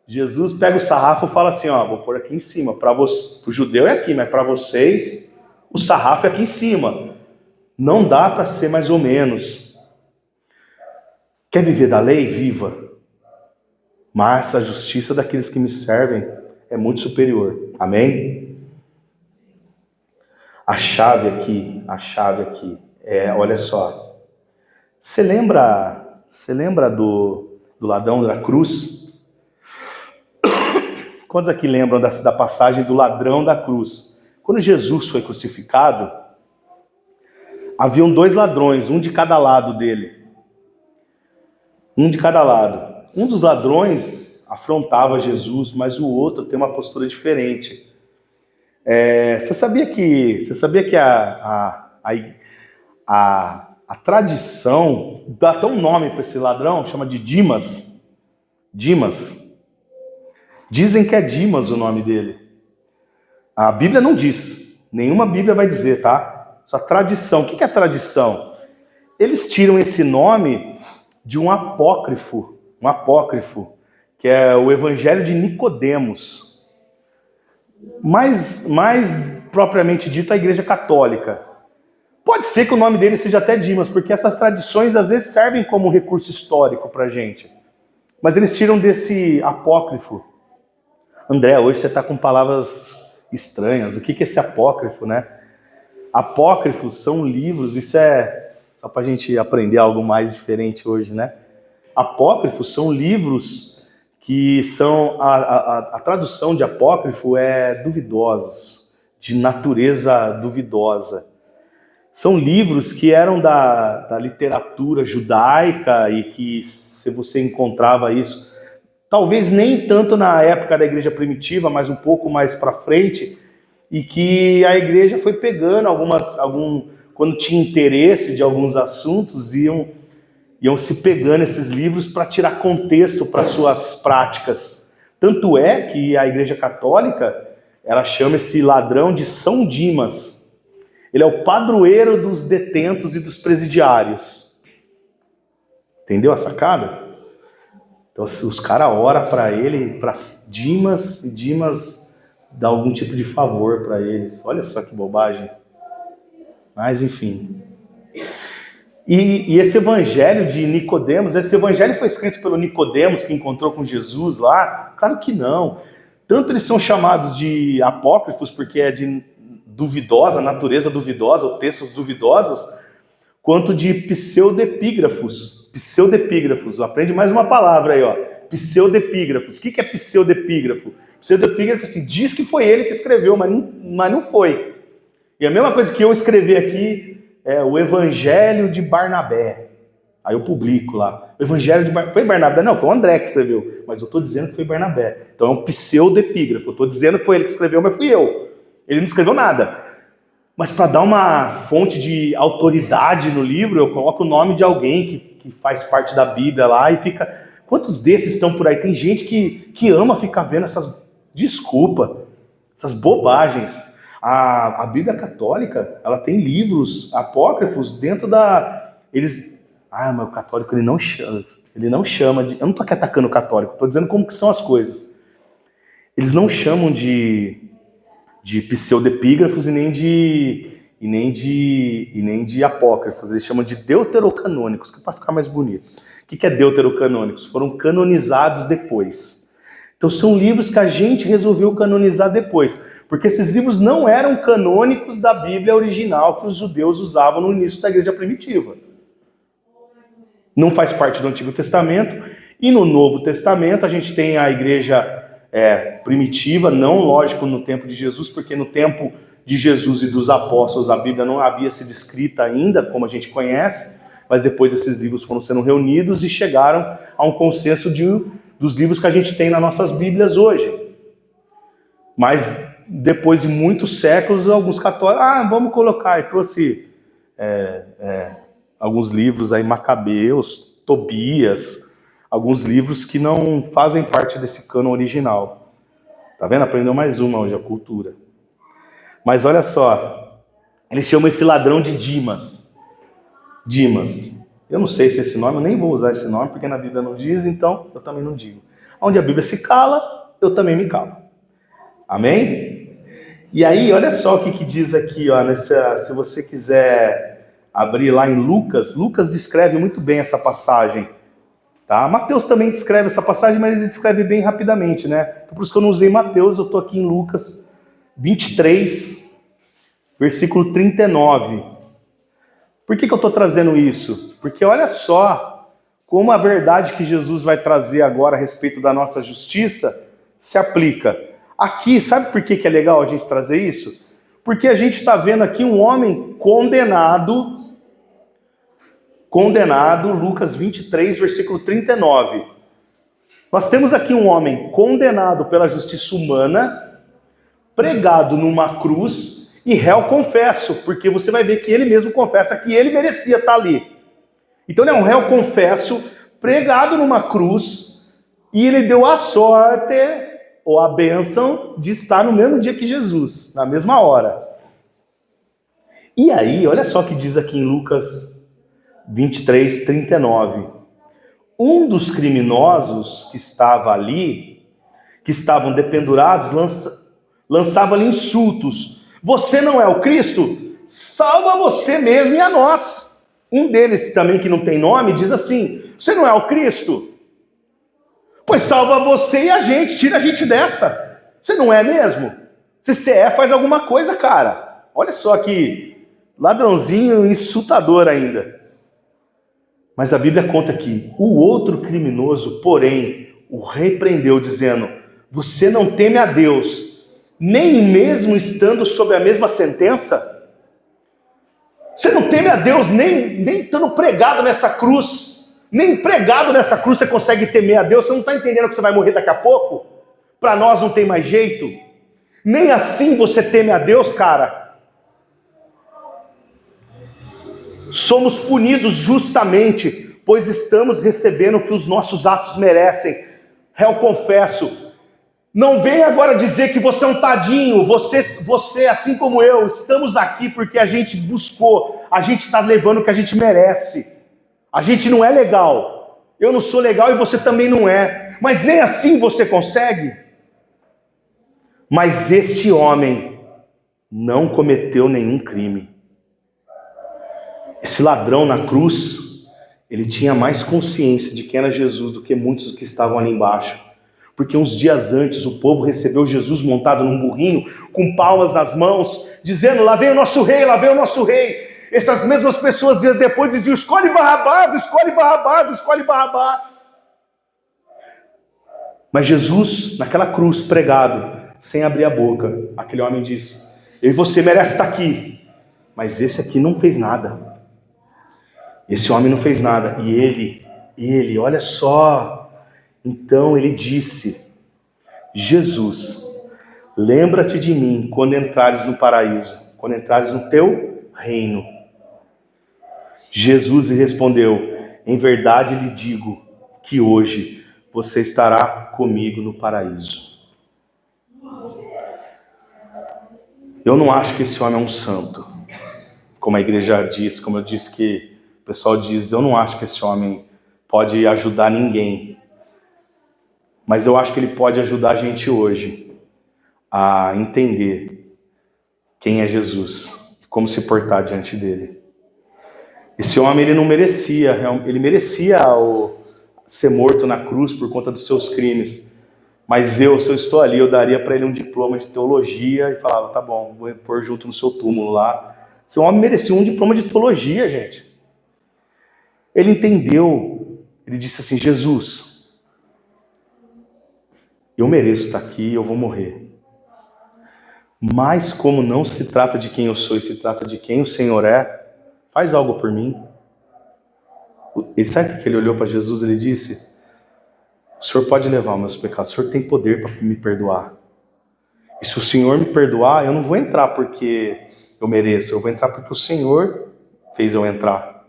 Jesus pega o sarrafo e fala assim, ó, vou pôr aqui em cima. O judeu é aqui, mas para vocês, o sarrafo é aqui em cima. Não dá para ser mais ou menos. Quer viver da lei? Viva. Mas a justiça daqueles que me servem é muito superior. Amém? A chave aqui é, olha só. Você lembra do ladrão da cruz? Quantos aqui lembram da passagem do ladrão da cruz? Quando Jesus foi crucificado, haviam 2 ladrões, um de cada lado dele. Um de cada lado. Um dos ladrões afrontava Jesus, mas o outro tem uma postura diferente. Você sabia que a tradição dá até um nome para esse ladrão, chama de Dimas? Dimas. Dizem que é Dimas o nome dele. A Bíblia não diz. Nenhuma Bíblia vai dizer, tá? Só tradição. O que é tradição? Eles tiram esse nome de um apócrifo, que é o Evangelho de Nicodemos. Mais propriamente dito, a Igreja Católica. Pode ser que o nome dele seja até Dimas, porque essas tradições às vezes servem como um recurso histórico pra gente. Mas eles tiram desse apócrifo. André, hoje você está com palavras estranhas. O que é esse apócrifo, né? Apócrifos são livros, isso é só para a gente aprender algo mais diferente hoje, né? Apócrifos são livros que são... A tradução de apócrifo é duvidosos, de natureza duvidosa. São livros que eram da literatura judaica e que, se você encontrava isso, talvez nem tanto na época da igreja primitiva, mas um pouco mais para frente, e que a igreja foi pegando quando tinha interesse de alguns assuntos, iam se pegando esses livros para tirar contexto para suas práticas. Tanto é que a Igreja Católica, ela chama esse ladrão de São Dimas. Ele é o padroeiro dos detentos e dos presidiários. Entendeu a sacada? Então os caras oram para ele, para Dimas, e Dimas dá algum tipo de favor para eles. Olha só que bobagem. Mas enfim. E esse evangelho de Nicodemos, esse evangelho foi escrito pelo Nicodemos que encontrou com Jesus lá? Claro que não. Tanto eles são chamados de apócrifos, porque é de duvidosa, natureza duvidosa, ou textos duvidosos, quanto de pseudepígrafos. Pseudepígrafos, aprende mais uma palavra aí, ó. Pseudepígrafos. O que é pseudepígrafo? Pseudepígrafo, assim, diz que foi ele que escreveu, mas não foi. E a mesma coisa que eu escrevi aqui é o Evangelho de Barnabé. Aí eu publico lá. O Evangelho de Barnabé. Foi Barnabé? Não, foi o André que escreveu. Mas eu estou dizendo que foi Barnabé. Então é um pseudepígrafo. Eu estou dizendo que foi ele que escreveu, mas fui eu. Ele não escreveu nada. Mas para dar uma fonte de autoridade no livro, eu coloco o nome de alguém que faz parte da Bíblia lá e fica... Quantos desses estão por aí? Tem gente que ama ficar vendo essas... Desculpa. Essas bobagens. A Bíblia Católica, ela tem livros apócrifos dentro da... mas o católico ele não chama de... Eu não estou aqui atacando o católico, estou dizendo como que são as coisas. Eles não chamam de pseudepígrafos e nem de apócrifos, eles chamam de deuterocanônicos, que é para ficar mais bonito. O que é deuterocanônicos? Foram canonizados depois. Então são livros que a gente resolveu canonizar depois, porque esses livros não eram canônicos da Bíblia original que os judeus usavam no início da igreja primitiva. Não faz parte do Antigo Testamento, e no Novo Testamento a gente tem a igreja primitiva, não lógico no tempo de Jesus, porque no tempo de Jesus e dos apóstolos a Bíblia não havia sido escrita ainda, como a gente conhece, mas depois esses livros foram sendo reunidos e chegaram a um consenso dos livros que a gente tem nas nossas Bíblias hoje. Mas depois de muitos séculos, alguns católicos, vamos colocar, e trouxe alguns livros aí, Macabeus, Tobias, alguns livros que não fazem parte desse cânon original. Tá vendo? Aprendeu mais uma hoje, a cultura. Mas olha só, eles chamam esse ladrão de Dimas. Dimas. Eu não sei se esse nome, eu nem vou usar esse nome, porque na Bíblia não diz, então eu também não digo. Onde a Bíblia se cala, eu também me calo. Amém? E aí, olha só o que diz aqui, ó, se você quiser abrir lá em Lucas, Lucas descreve muito bem essa passagem. Tá? Mateus também descreve essa passagem, mas ele descreve bem rapidamente, né? Por isso que eu não usei Mateus, eu estou aqui em Lucas 23, versículo 39. Por que eu estou trazendo isso? Porque olha só como a verdade que Jesus vai trazer agora a respeito da nossa justiça se aplica. Aqui, sabe por que é legal a gente trazer isso? Porque a gente está vendo aqui um homem condenado, Lucas 23, versículo 39. Nós temos aqui um homem condenado pela justiça humana pregado numa cruz e réu confesso, porque você vai ver que ele mesmo confessa que ele merecia estar ali. Então ele é um réu confesso, pregado numa cruz, e ele deu a sorte, ou a bênção, de estar no mesmo dia que Jesus, na mesma hora. E aí, olha só o que diz aqui em Lucas 23, 39. Um dos criminosos que estava ali, que estavam dependurados, lançava-lhe insultos. Você não é o Cristo? Salva você mesmo e a nós. Um deles, também que não tem nome, diz assim: você não é o Cristo? Pois salva você e a gente, tira a gente dessa. Você não é mesmo? Se você é, faz alguma coisa, cara. Olha só que ladrãozinho insultador ainda. Mas a Bíblia conta que o outro criminoso, porém, o repreendeu, dizendo: você não teme a Deus, nem mesmo estando sob a mesma sentença? Você não teme a Deus nem estando pregado nessa cruz? Nem pregado nessa cruz você consegue temer a Deus? Você não está entendendo que você vai morrer daqui a pouco? Para nós não tem mais jeito? Nem assim você teme a Deus, cara? Somos punidos justamente, pois estamos recebendo o que os nossos atos merecem. Réu confesso, não venha agora dizer que você é um tadinho, você assim como eu, estamos aqui porque a gente buscou, a gente está levando o que a gente merece. A gente não é legal, eu não sou legal e você também não é, mas nem assim você consegue. Mas este homem não cometeu nenhum crime. Esse ladrão na cruz, ele tinha mais consciência de quem era Jesus do que muitos que estavam ali embaixo. Porque uns dias antes o povo recebeu Jesus montado num burrinho, com palmas nas mãos, dizendo: lá vem o nosso rei, lá vem o nosso rei. Essas mesmas pessoas dias depois diziam: escolhe Barrabás, escolhe Barrabás, escolhe Barrabás. Mas Jesus, naquela cruz pregado, sem abrir a boca, aquele homem disse: eu e você merece estar aqui, mas esse aqui não fez nada. Esse homem não fez nada. E ele, olha só. Então ele disse: Jesus, lembra-te de mim quando entrares no paraíso, quando entrares no teu reino. Jesus lhe respondeu: em verdade lhe digo que hoje você estará comigo no paraíso. Eu não acho que esse homem é um santo, como a igreja diz, como eu disse que o pessoal diz. Eu não acho que esse homem pode ajudar ninguém. Mas eu acho que ele pode ajudar a gente hoje a entender quem é Jesus, como se portar diante dele. Esse homem, ele não merecia, ele merecia ser morto na cruz por conta dos seus crimes. Mas se eu estou ali, eu daria para ele um diploma de teologia e falava: tá bom, vou pôr junto no seu túmulo lá. Esse homem merecia um diploma de teologia, gente. Ele entendeu, ele disse assim: Jesus, eu mereço estar aqui, eu vou morrer. Mas como não se trata de quem eu sou e se trata de quem o Senhor é, faz algo por mim. E sabe o que ele olhou para Jesus? Ele disse: o Senhor pode levar os meus pecados, o Senhor tem poder para me perdoar. E se o Senhor me perdoar, eu não vou entrar porque eu mereço, eu vou entrar porque o Senhor fez eu entrar.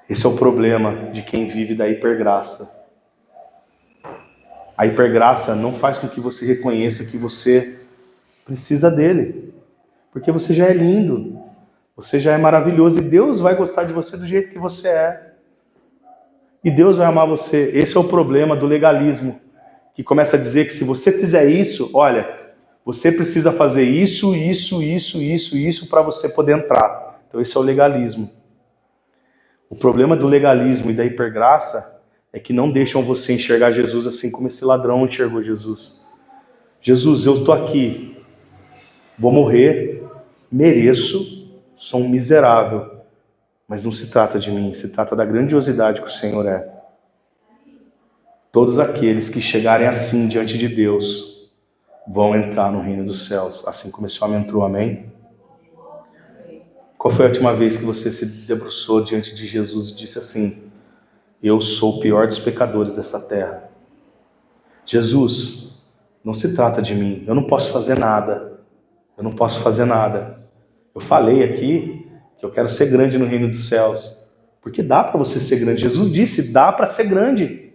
Esse é o problema de quem vive da hipergraça. A hipergraça não faz com que você reconheça que você precisa dele. Porque você já é lindo, você já é maravilhoso e Deus vai gostar de você do jeito que você é. E Deus vai amar você. Esse é o problema do legalismo, que começa a dizer que se você fizer isso, olha, você precisa fazer isso para você poder entrar. Então esse é o legalismo. O problema do legalismo e da hipergraça é que não deixam você enxergar Jesus assim como esse ladrão enxergou Jesus. Jesus, eu estou aqui, vou morrer, mereço, sou um miserável, mas não se trata de mim, se trata da grandiosidade que o Senhor é. Todos aqueles que chegarem assim diante de Deus vão entrar no reino dos céus, assim como esse homem entrou, amém? Qual foi a última vez que você se debruçou diante de Jesus e disse assim: eu sou o pior dos pecadores dessa terra. Jesus, Não se trata de mim. Eu não posso fazer nada. Eu não posso fazer nada. Eu falei aqui que eu quero ser grande no reino dos céus. Porque dá para você ser grande. Jesus disse, dá para ser grande.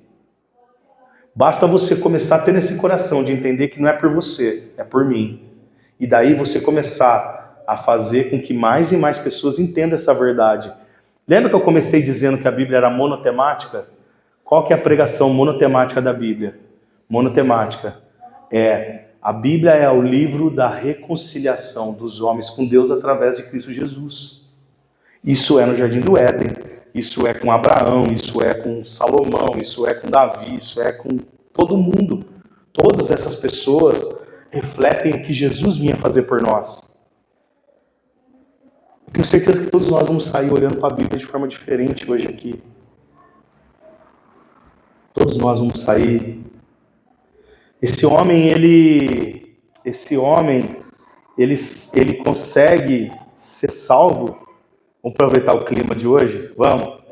Basta você começar a ter nesse coração de entender que não é por você, é por mim. E daí você começar a fazer com que mais e mais pessoas entendam essa verdade. Lembra que eu comecei dizendo que a Bíblia era monotemática? Qual que é a pregação monotemática da Bíblia? Monotemática. A Bíblia é o livro da reconciliação dos homens com Deus através de Cristo Jesus. Isso é no Jardim do Éden, isso é com Abraão, isso é com Salomão, isso é com Davi, isso é com todo mundo. Todas essas pessoas refletem o que Jesus vinha fazer por nós. Eu tenho certeza que todos nós vamos sair olhando para a Bíblia de forma diferente hoje aqui. Todos nós vamos sair. Esse homem, ele consegue ser salvo. Vamos aproveitar o clima de hoje? Vamos.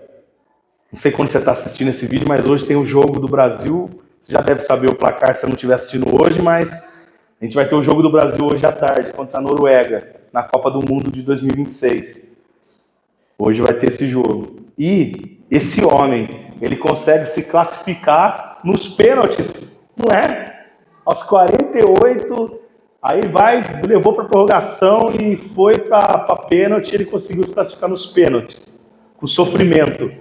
Não sei quando você está assistindo esse vídeo, mas hoje tem o jogo do Brasil. Você já deve saber o placar se você não estiver assistindo hoje, mas a gente vai ter o jogo do Brasil hoje à tarde contra a Noruega, na Copa do Mundo de 2026. Hoje vai ter esse jogo. E esse homem, ele consegue se classificar nos pênaltis, não é? Aos 48, aí levou para prorrogação e foi para pênalti, ele conseguiu se classificar nos pênaltis, com sofrimento.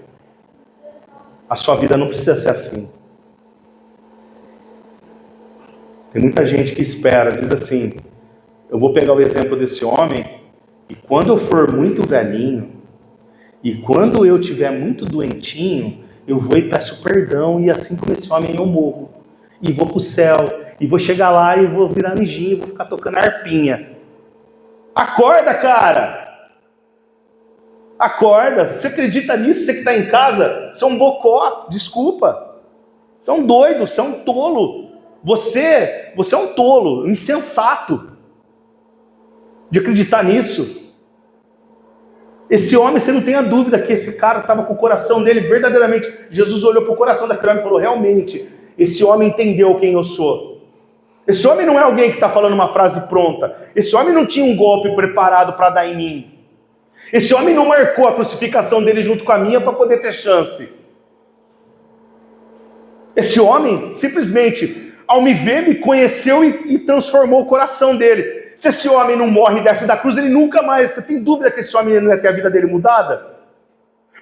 A sua vida não precisa ser assim. Tem muita gente que espera, diz assim, eu vou pegar o exemplo desse homem, e quando eu for muito velhinho, e quando eu tiver muito doentinho, eu vou e peço perdão, e assim como esse homem eu morro. E vou para o céu, e vou chegar lá e vou virar anjinho, vou ficar tocando harpinha. Acorda, cara! Acorda! Você acredita nisso? Você que está em casa? Você é um bocó, desculpa. Você é um doido, você é um tolo. Você é um tolo, insensato de acreditar nisso. Esse homem, você não tenha dúvida que esse cara estava com o coração dele verdadeiramente. Jesus olhou para o coração daquele homem e falou, realmente, esse homem entendeu quem eu sou. Esse homem não é alguém que está falando uma frase pronta. Esse homem não tinha um golpe preparado para dar em mim. Esse homem não marcou a crucificação dele junto com a minha para poder ter chance. Esse homem, simplesmente, ao me ver, me conheceu e transformou o coração dele. Se esse homem não morre e desce da cruz, ele nunca mais... Você tem dúvida que esse homem não ia ter a vida dele mudada?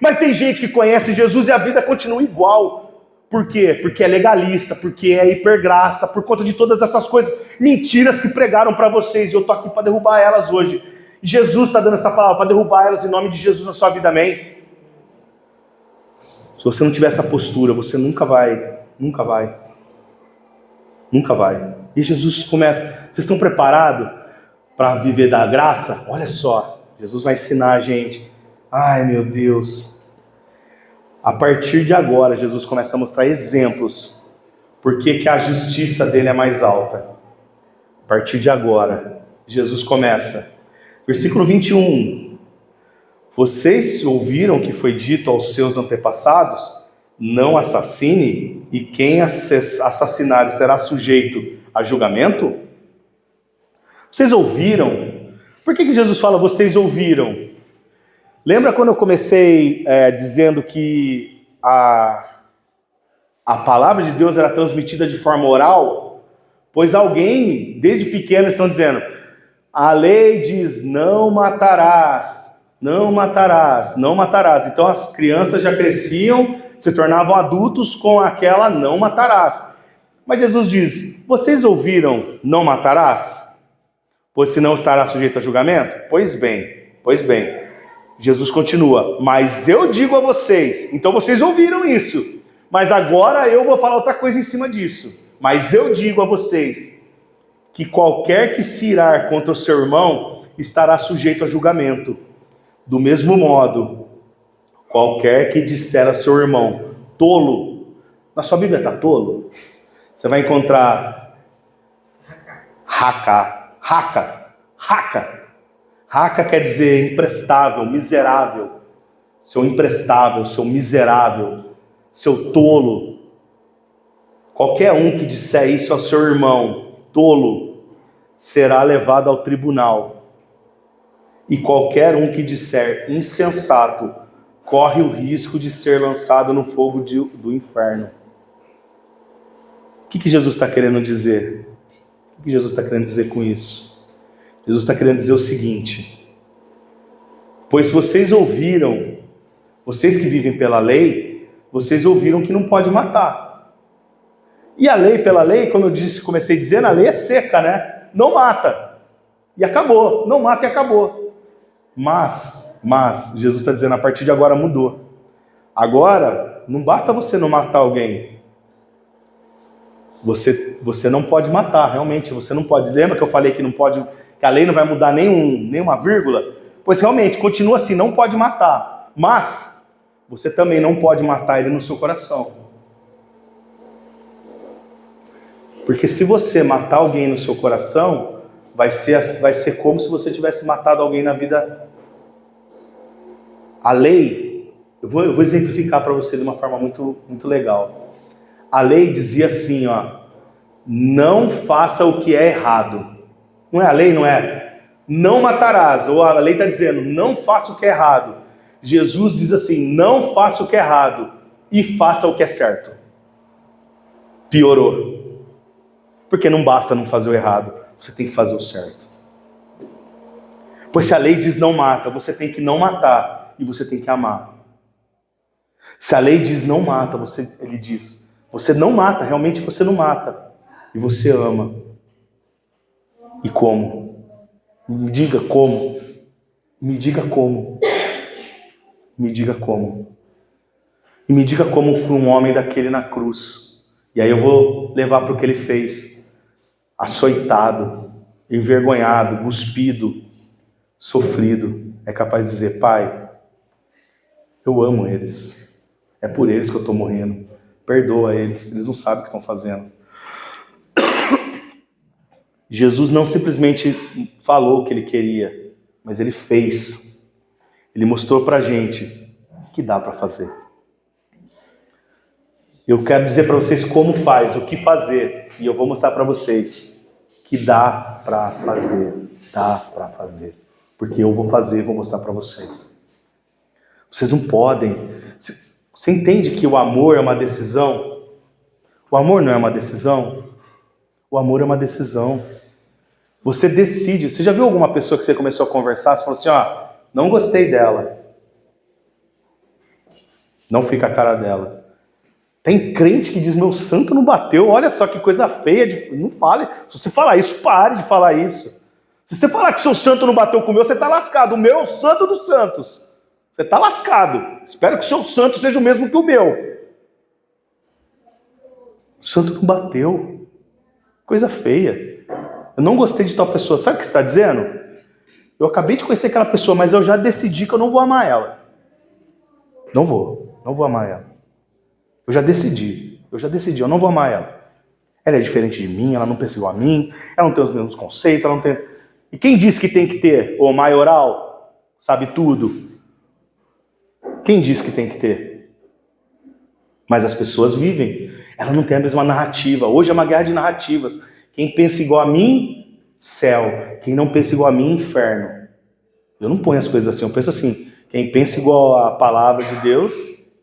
Mas tem gente que conhece Jesus e a vida continua igual. Por quê? Porque é legalista, porque é hipergraça, por conta de todas essas coisas, mentiras que pregaram para vocês. E eu estou aqui para derrubar elas hoje. Jesus está dando essa palavra para derrubar elas em nome de Jesus na sua vida, amém? Se você não tiver essa postura, você nunca vai. E Jesus começa, vocês estão preparados para viver da graça? Olha só, Jesus vai ensinar a gente. Ai, meu Deus. A partir de agora, Jesus começa a mostrar exemplos. Por que a justiça dele é mais alta? A partir de agora, Jesus começa. Versículo 21. Vocês ouviram o que foi dito aos seus antepassados? Não assassine, e quem assassinar será sujeito a julgamento? Vocês ouviram? Por que Jesus fala vocês ouviram? Lembra quando eu comecei dizendo que a palavra de Deus era transmitida de forma oral? Pois alguém, desde pequeno, estão dizendo, a lei diz não matarás, não matarás, não matarás. Então as crianças já cresciam, se tornavam adultos com aquela não matarás. Mas Jesus diz, vocês ouviram não matarás? Pois senão estará sujeito a julgamento? Pois bem. Jesus continua, mas eu digo a vocês, então vocês ouviram isso, mas agora eu vou falar outra coisa em cima disso. Mas eu digo a vocês, que qualquer que se irar contra o seu irmão, estará sujeito a julgamento. Do mesmo modo, qualquer que disser a seu irmão, tolo, na sua Bíblia está tolo? Você vai encontrar raca. Raca quer dizer imprestável, miserável. Seu imprestável, seu miserável, seu tolo. Qualquer um que disser isso ao seu irmão, tolo, será levado ao tribunal. E qualquer um que disser insensato, corre o risco de ser lançado no fogo do inferno. O que Jesus está querendo dizer? O que Jesus está querendo dizer com isso? Jesus está querendo dizer o seguinte: pois vocês ouviram, vocês que vivem pela lei, vocês ouviram que não pode matar. E a lei, pela lei, como eu comecei dizendo, a lei é seca, né? Não mata. E acabou. Não mata e acabou. Mas, Jesus está dizendo, a partir de agora mudou. Agora, não basta você não matar alguém. Você não pode matar, realmente, você não pode. Lembra que eu falei que não pode, que a lei não vai mudar nenhuma vírgula? Pois realmente, continua assim, não pode matar. Mas, você também não pode matar ele no seu coração. Porque se você matar alguém no seu coração, vai ser como se você tivesse matado alguém na vida. A lei, eu vou exemplificar para você de uma forma muito, muito legal. A lei dizia assim, ó, não faça o que é errado. Não é a lei, não é? Não matarás. Ou a lei está dizendo, não faça o que é errado. Jesus diz assim, não faça o que é errado e faça o que é certo. Piorou. Porque não basta não fazer o errado, você tem que fazer o certo. Pois se a lei diz não mata, você tem que não matar e você tem que amar. Se a lei diz não mata, ele diz, você não mata, realmente você não mata. E você ama. E como? Me diga como. Me diga como. Me diga como. E me diga como para um homem daquele na cruz. E aí eu vou levar para o que ele fez. Açoitado, envergonhado, cuspido, sofrido. É capaz de dizer, Pai, eu amo eles. É por eles que eu estou morrendo. Perdoa eles não sabem o que estão fazendo. Jesus não simplesmente falou o que ele queria, mas ele fez. Ele mostrou pra gente que dá para fazer. Eu quero dizer para vocês como faz, o que fazer. E eu vou mostrar para vocês que dá para fazer. Dá para fazer. Porque eu vou fazer e vou mostrar para vocês. Vocês não podem. Você entende que o amor é uma decisão? O amor não é uma decisão? O amor é uma decisão. Você decide. Você já viu alguma pessoa que você começou a conversar, você falou assim, ó, não gostei dela. Não fica a cara dela. Tem crente que diz, meu santo não bateu, olha só que coisa feia. Não fale. Se você falar isso, pare de falar isso. Se você falar que seu santo não bateu com o meu, você está lascado. O meu é o santo dos santos. Você está lascado. Espero que o seu santo seja o mesmo que o meu. O santo não bateu. Coisa feia. Eu não gostei de tal pessoa. Sabe o que você está dizendo? Eu acabei de conhecer aquela pessoa, mas eu já decidi que eu não vou amar ela. Não vou amar ela. Eu já decidi, eu não vou amar ela. Ela é diferente de mim, ela não pensa igual a mim, ela não tem os mesmos conceitos, ela não tem... E quem disse que tem que ter? O maioral sabe tudo. Quem disse que tem que ter? Mas as pessoas vivem. Ela não tem a mesma narrativa. Hoje é uma guerra de narrativas. Quem pensa igual a mim, céu. Quem não pensa igual a mim, inferno. Eu não ponho as coisas assim, eu penso assim. Quem pensa igual à palavra de Deus,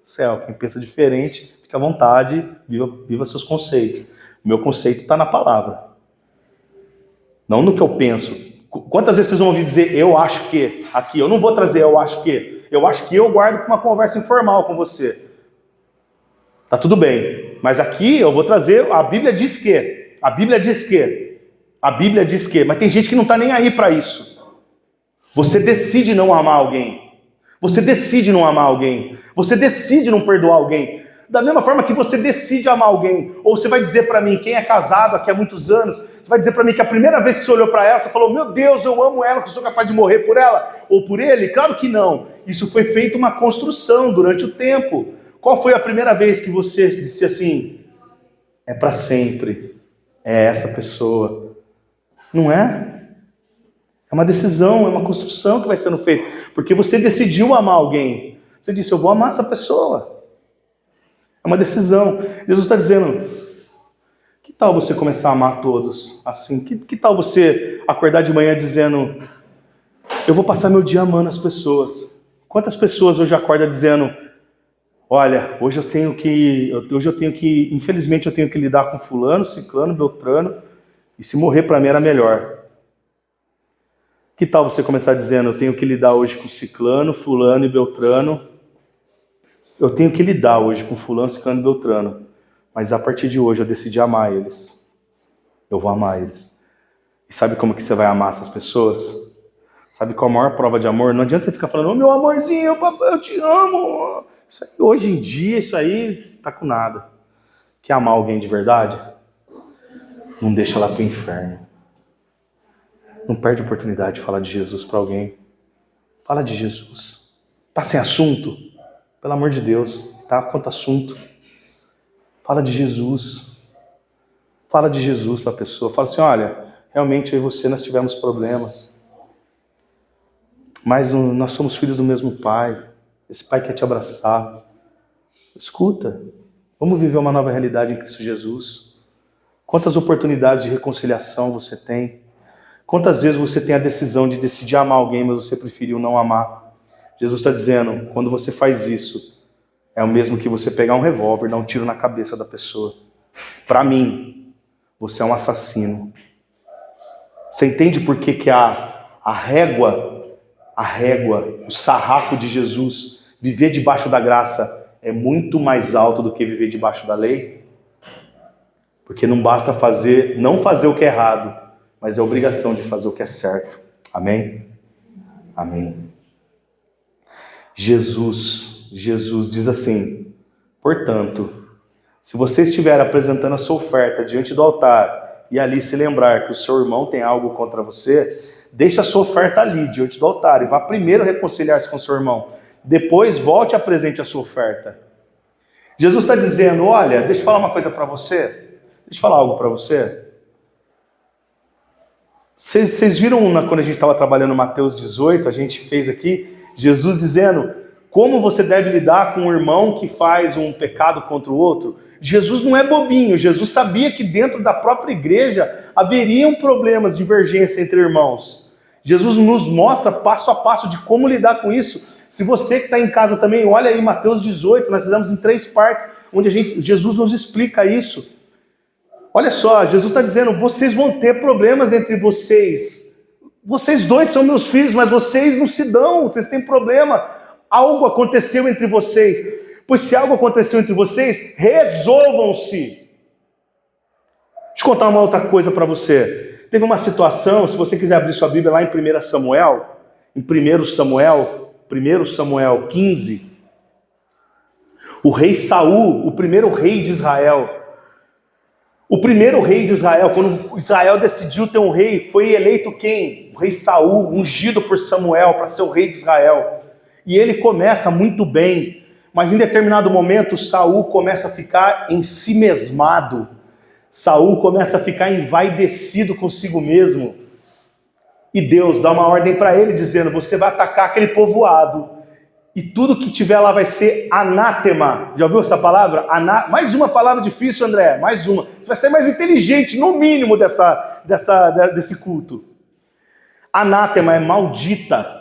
céu. Quem pensa diferente, fica à vontade, viva seus conceitos. O meu conceito está na palavra. Não no que eu penso. Quantas vezes vocês vão ouvir dizer, eu acho que, aqui, eu não vou trazer eu acho que. Eu acho que eu guardo para uma conversa informal com você. Tá tudo bem. Mas aqui eu vou trazer, a Bíblia diz que. A Bíblia diz que. A Bíblia diz que. Mas tem gente que não está nem aí para isso. Você decide não amar alguém. Você decide não amar alguém. Você decide não perdoar alguém. Da mesma forma que você decide amar alguém. Ou você vai dizer para mim, quem é casado aqui há muitos anos, você vai dizer para mim que a primeira vez que você olhou para ela, você falou, meu Deus, eu amo ela, que eu sou capaz de morrer por ela. Ou por ele? Claro que não. Isso foi feito uma construção durante o tempo. Qual foi a primeira vez que você disse assim, é para sempre, é essa pessoa? Não é? É uma decisão, é uma construção que vai sendo feita. Porque você decidiu amar alguém. Você disse, eu vou amar essa pessoa. É uma decisão. Jesus está dizendo, tal você começar a amar todos assim? Que tal você acordar de manhã dizendo, eu vou passar meu dia amando as pessoas? Quantas pessoas hoje acordam dizendo, olha, hoje eu tenho que, infelizmente eu tenho que lidar com fulano, ciclano, beltrano, e se morrer para mim era melhor. Que tal você começar dizendo, eu tenho que lidar hoje com ciclano, fulano e beltrano, eu tenho que lidar hoje com fulano, ciclano e beltrano, mas a partir de hoje eu decidi amar eles. Eu vou amar eles. E sabe como que você vai amar essas pessoas? Sabe qual a maior prova de amor? Não adianta você ficar falando, meu amorzinho, papai, eu te amo. Isso aí, hoje em dia, isso aí tá com nada. Quer amar alguém de verdade? Não deixa lá pro inferno. Não perde a oportunidade de falar de Jesus para alguém. Fala de Jesus. Tá sem assunto? Pelo amor de Deus, tá? Quanto assunto? Fala de Jesus. Fala de Jesus para a pessoa. Fala assim, olha, realmente eu e você nós tivemos problemas. Mas nós somos filhos do mesmo Pai. Esse Pai quer te abraçar. Escuta. Vamos viver uma nova realidade em Cristo Jesus. Quantas oportunidades de reconciliação você tem? Quantas vezes você tem a decisão de decidir amar alguém, mas você preferiu não amar? Jesus está dizendo, quando você faz isso, é o mesmo que você pegar um revólver e dar um tiro na cabeça da pessoa. Para mim, você é um assassino. Você entende por que a régua, o sarrafo de Jesus, viver debaixo da graça, é muito mais alto do que viver debaixo da lei? Porque não basta não fazer o que é errado, mas é obrigação de fazer o que é certo. Amém? Amém. Jesus diz assim, portanto, se você estiver apresentando a sua oferta diante do altar e ali se lembrar que o seu irmão tem algo contra você, deixe a sua oferta ali, diante do altar, e vá primeiro reconciliar-se com o seu irmão. Depois volte e apresente a sua oferta. Jesus está dizendo, olha, deixa eu falar uma coisa para você. Deixa eu falar algo para você. Vocês viram quando a gente estava trabalhando Mateus 18, a gente fez aqui, Jesus dizendo como você deve lidar com um irmão que faz um pecado contra o outro? Jesus não é bobinho, Jesus sabia que dentro da própria igreja haveriam problemas, divergência entre irmãos. Jesus nos mostra passo a passo de como lidar com isso. Se você que está em casa também, olha aí Mateus 18, nós fizemos em 3 partes, onde Jesus nos explica isso. Olha só, Jesus está dizendo, vocês vão ter problemas entre vocês. Vocês dois são meus filhos, mas vocês não se dão, vocês têm problema. Algo aconteceu entre vocês. Pois se algo aconteceu entre vocês, resolvam-se. Deixa eu contar uma outra coisa para você. Teve uma situação, se você quiser abrir sua Bíblia lá em 1 Samuel, em 1 Samuel 15, o rei Saul, o primeiro rei de Israel, quando Israel decidiu ter um rei, foi eleito quem? O rei Saul, ungido por Samuel para ser o rei de Israel. E ele começa muito bem, mas em determinado momento Saul começa a ficar ensimesmado. Saul começa a ficar envaidecido consigo mesmo. E Deus dá uma ordem para ele dizendo, você vai atacar aquele povoado. E tudo que tiver lá vai ser anátema. Já ouviu essa palavra? Mais uma palavra difícil, André. Mais uma. Você vai ser mais inteligente, no mínimo, desse culto. Anátema é maldita.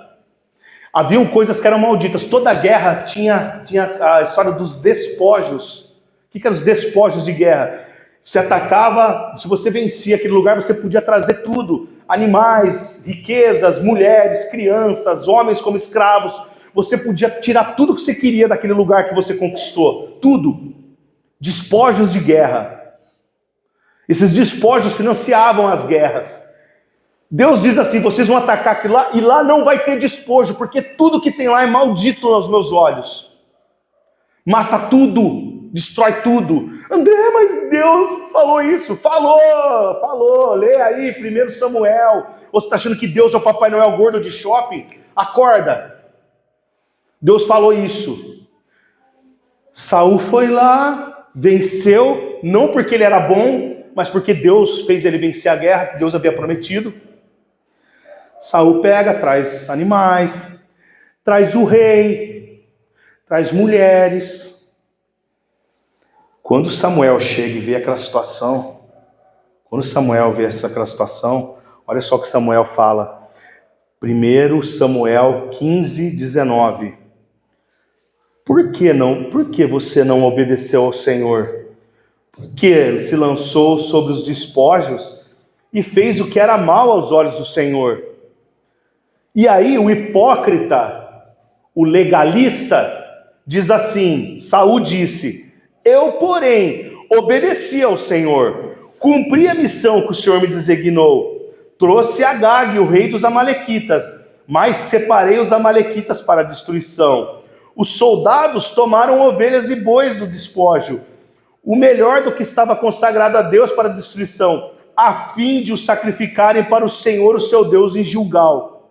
Haviam coisas que eram malditas. Toda guerra tinha a história dos despojos. O que eram os despojos de guerra? Você atacava, se você vencia aquele lugar, você podia trazer tudo. Animais, riquezas, mulheres, crianças, homens como escravos. Você podia tirar tudo que você queria daquele lugar que você conquistou. Tudo. Despojos de guerra. Esses despojos financiavam as guerras. Deus diz assim, vocês vão atacar aquilo lá, e lá não vai ter despojo, porque tudo que tem lá é maldito aos meus olhos. Mata tudo, destrói tudo. André, mas Deus falou isso. Falou. Lê aí, 1 Samuel. Ou você está achando que Deus é o Papai Noel gordo de shopping? Acorda. Deus falou isso. Saul foi lá, venceu, não porque ele era bom, mas porque Deus fez ele vencer a guerra que Deus havia prometido. Saul pega, traz animais, traz o rei, traz mulheres. Quando Samuel chega e vê aquela situação, Quando Samuel vê aquela situação, olha só o que Samuel fala. 1 Samuel 15, 19. Por que você não obedeceu ao Senhor? Porque ele se lançou sobre os despojos e fez o que era mal aos olhos do Senhor. E aí o hipócrita, o legalista, diz assim, Saul disse, eu, porém, obedeci ao Senhor, cumpri a missão que o Senhor me designou, trouxe Agag, o rei dos amalequitas, mas separei os amalequitas para a destruição. Os soldados tomaram ovelhas e bois do despojo, o melhor do que estava consagrado a Deus para a destruição, a fim de os sacrificarem para o Senhor, o seu Deus, em Gilgal.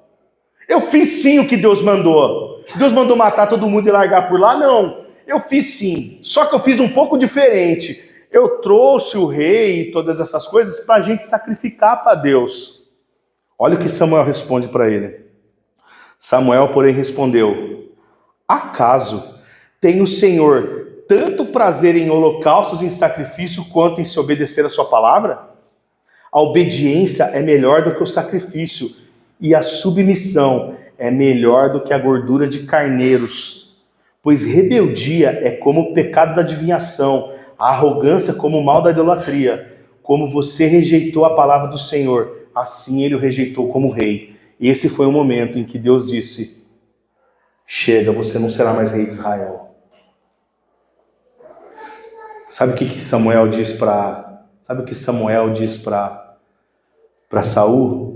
Eu fiz sim o que Deus mandou. Deus mandou matar todo mundo e largar por lá? Não. Eu fiz sim. Só que eu fiz um pouco diferente. Eu trouxe o rei e todas essas coisas para a gente sacrificar para Deus. Olha o que Samuel responde para ele. Samuel, porém, respondeu: acaso tem o Senhor tanto prazer em holocaustos e em sacrifício quanto em se obedecer a sua palavra? A obediência é melhor do que o sacrifício, e a submissão é melhor do que a gordura de carneiros. Pois rebeldia é como o pecado da adivinhação, a arrogância como o mal da idolatria. Como você rejeitou a palavra do Senhor, assim ele o rejeitou como rei. Esse foi o momento em que Deus disse: chega, você não será mais rei de Israel. Sabe o que Samuel diz para Saul?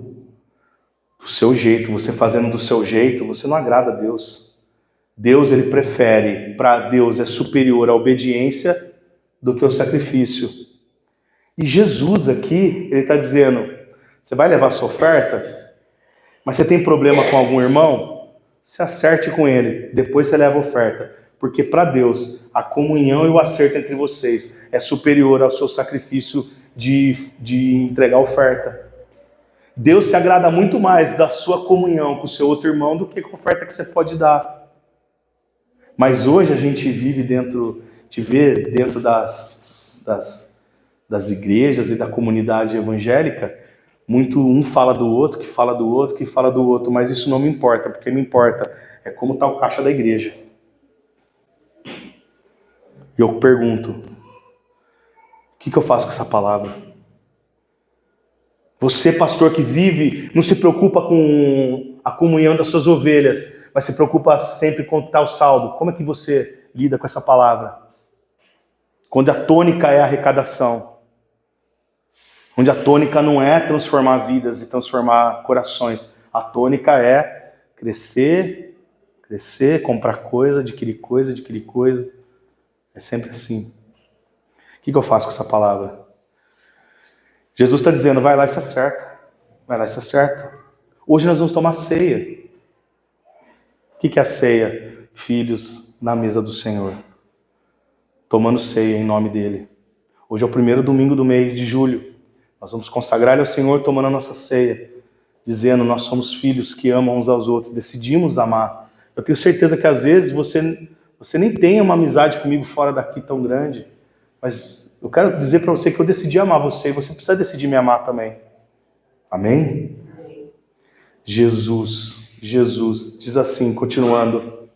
Do seu jeito, você fazendo do seu jeito, você não agrada a Deus. Deus, ele prefere, para Deus é superior a obediência do que o sacrifício. E Jesus aqui, ele está dizendo, você vai levar sua oferta, mas você tem problema com algum irmão? Se acerte com ele, depois você leva a oferta. Porque para Deus, a comunhão e o acerto entre vocês é superior ao seu sacrifício de entregar a oferta. Deus se agrada muito mais da sua comunhão com o seu outro irmão do que com a oferta que você pode dar. Mas hoje a gente vê dentro das igrejas e da comunidade evangélica, muito um fala do outro, que fala do outro, que fala do outro, mas isso não me importa, porque me importa é como está o caixa da igreja. E eu pergunto, o que eu faço com essa palavra? Você, pastor, que vive, não se preocupa com a comunhão das suas ovelhas, mas se preocupa sempre com o saldo. Como é que você lida com essa palavra? Quando a tônica é a arrecadação. Onde a tônica não é transformar vidas e transformar corações. A tônica é crescer, comprar coisa, adquirir coisa. É sempre assim. O que eu faço com essa palavra? Jesus está dizendo, vai lá e se acerta. Hoje nós vamos tomar ceia. O que é a ceia? Filhos na mesa do Senhor. Tomando ceia em nome dele. Hoje é o primeiro domingo do mês de julho. Nós vamos consagrar ele ao Senhor tomando a nossa ceia. Dizendo, nós somos filhos que amam uns aos outros. Decidimos amar. Eu tenho certeza que às vezes você nem tem uma amizade comigo fora daqui tão grande. Mas eu quero dizer para você que eu decidi amar você e você precisa decidir me amar também. Amém? Jesus diz assim, continuando.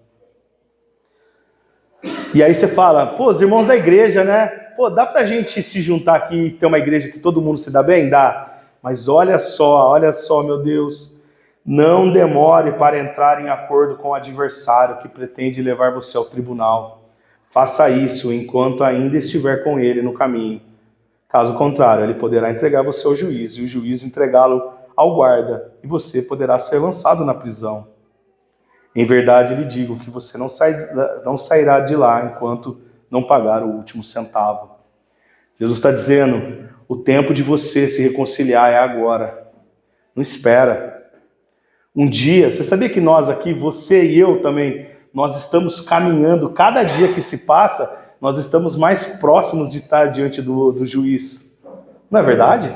E aí você fala, pô, os irmãos da igreja, né? Pô, dá pra gente se juntar aqui e ter uma igreja que todo mundo se dá bem? Dá. Mas olha só, meu Deus. Não demore para entrar em acordo com o adversário que pretende levar você ao tribunal. Faça isso enquanto ainda estiver com ele no caminho. Caso contrário, ele poderá entregar você ao juiz, e o juiz entregá-lo ao guarda, e você poderá ser lançado na prisão. Em verdade, lhe digo que você não sairá de lá enquanto não pagar o último centavo. Jesus está dizendo, o tempo de você se reconciliar é agora. Não espera. Um dia, você sabia que nós aqui, você e eu também, nós estamos caminhando, cada dia que se passa, nós estamos mais próximos de estar diante do juiz. Não é verdade?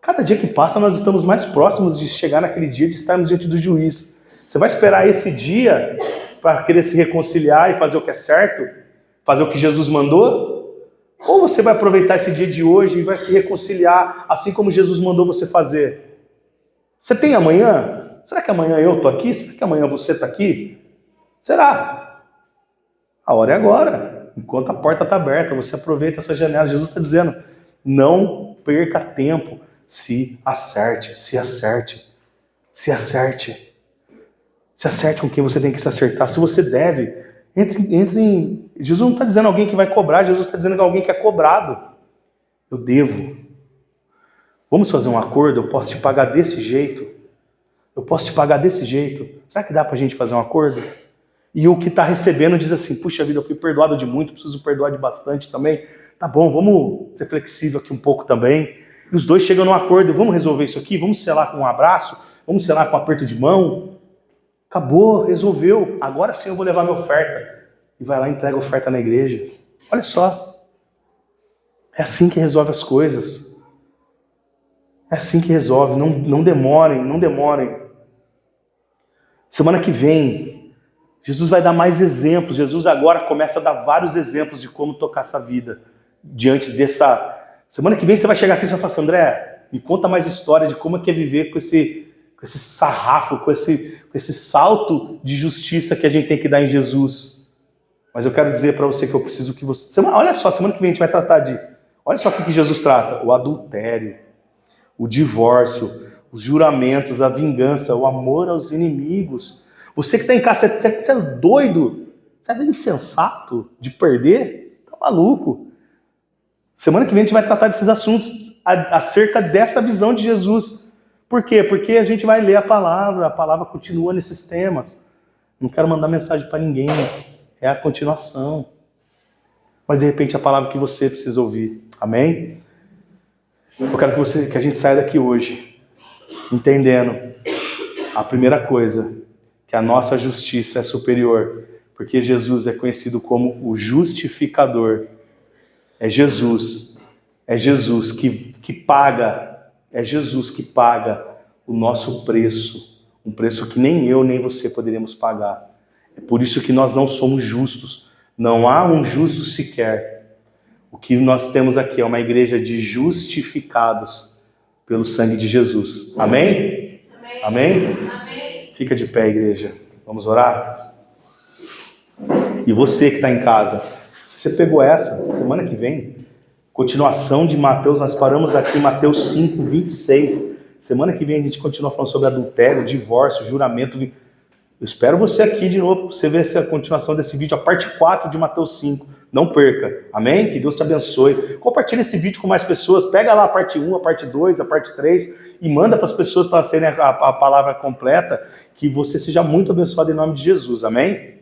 Cada dia que passa, nós estamos mais próximos de chegar naquele dia de estarmos diante do juiz. Você vai esperar esse dia para querer se reconciliar e fazer o que é certo? Fazer o que Jesus mandou? Ou você vai aproveitar esse dia de hoje e vai se reconciliar, assim como Jesus mandou você fazer. Você tem amanhã? Será que amanhã eu estou aqui? Será que amanhã você está aqui? Será? A hora é agora. Enquanto a porta está aberta, você aproveita essa janela. Jesus está dizendo, não perca tempo. Se acerte, se acerte. Se acerte. Se acerte com quem você tem que se acertar. Se você deve, entre em... Jesus não está dizendo alguém que vai cobrar, Jesus está dizendo que alguém que é cobrado. Eu devo. Vamos fazer um acordo? Eu posso te pagar desse jeito. Eu posso te pagar desse jeito. Será que dá pra gente fazer um acordo? E o que está recebendo diz assim, puxa vida, eu fui perdoado de muito, preciso perdoar de bastante também. Tá bom, vamos ser flexível aqui um pouco também. E os dois chegam num acordo, vamos resolver isso aqui? Vamos selar com um abraço? Vamos selar com um aperto de mão? Acabou, resolveu. Agora sim eu vou levar minha oferta. E vai lá e entrega a oferta na igreja. Olha só. É assim que resolve as coisas. É assim que resolve. Não demorem, não demorem. Semana que vem, Jesus vai dar mais exemplos. Jesus agora começa a dar vários exemplos de como tocar essa vida. Diante dessa... Semana que vem você vai chegar aqui e vai falar assim, André, me conta mais história de como é que é viver com esse sarrafo, com esse salto de justiça que a gente tem que dar em Jesus. Mas eu quero dizer para você que eu preciso que você... Olha só, semana que vem a gente vai tratar de... Olha só o que Jesus trata. O adultério, o divórcio, os juramentos, a vingança, o amor aos inimigos. Você que está em casa, você é doido? Você é insensato de perder? Tá maluco? Semana que vem a gente vai tratar desses assuntos acerca dessa visão de Jesus. Por quê? Porque a gente vai ler a palavra continua nesses temas. Não quero mandar mensagem para ninguém, é a continuação. Mas de repente a palavra que você precisa ouvir. Amém? Eu quero que a gente saia daqui hoje entendendo a primeira coisa, que a nossa justiça é superior, porque Jesus é conhecido como o justificador. É Jesus que paga, é Jesus que paga o nosso preço, um preço que nem eu nem você poderíamos pagar. É por isso que nós não somos justos, não há um justo sequer. O que nós temos aqui é uma igreja de justificados pelo sangue de Jesus. Amém? Amém? Amém? Fica de pé, igreja. Vamos orar? E você que está em casa, você pegou essa, semana que vem, continuação de Mateus, nós paramos aqui em Mateus 5, 26. Semana que vem a gente continua falando sobre adultério, divórcio, juramento. Eu espero você aqui de novo, para você ver essa continuação desse vídeo, a parte 4 de Mateus 5. Não perca. Amém? Que Deus te abençoe. Compartilha esse vídeo com mais pessoas. Pega lá a parte 1, a parte 2, a parte 3 e manda para as pessoas para serem a palavra completa. Que você seja muito abençoado em nome de Jesus. Amém?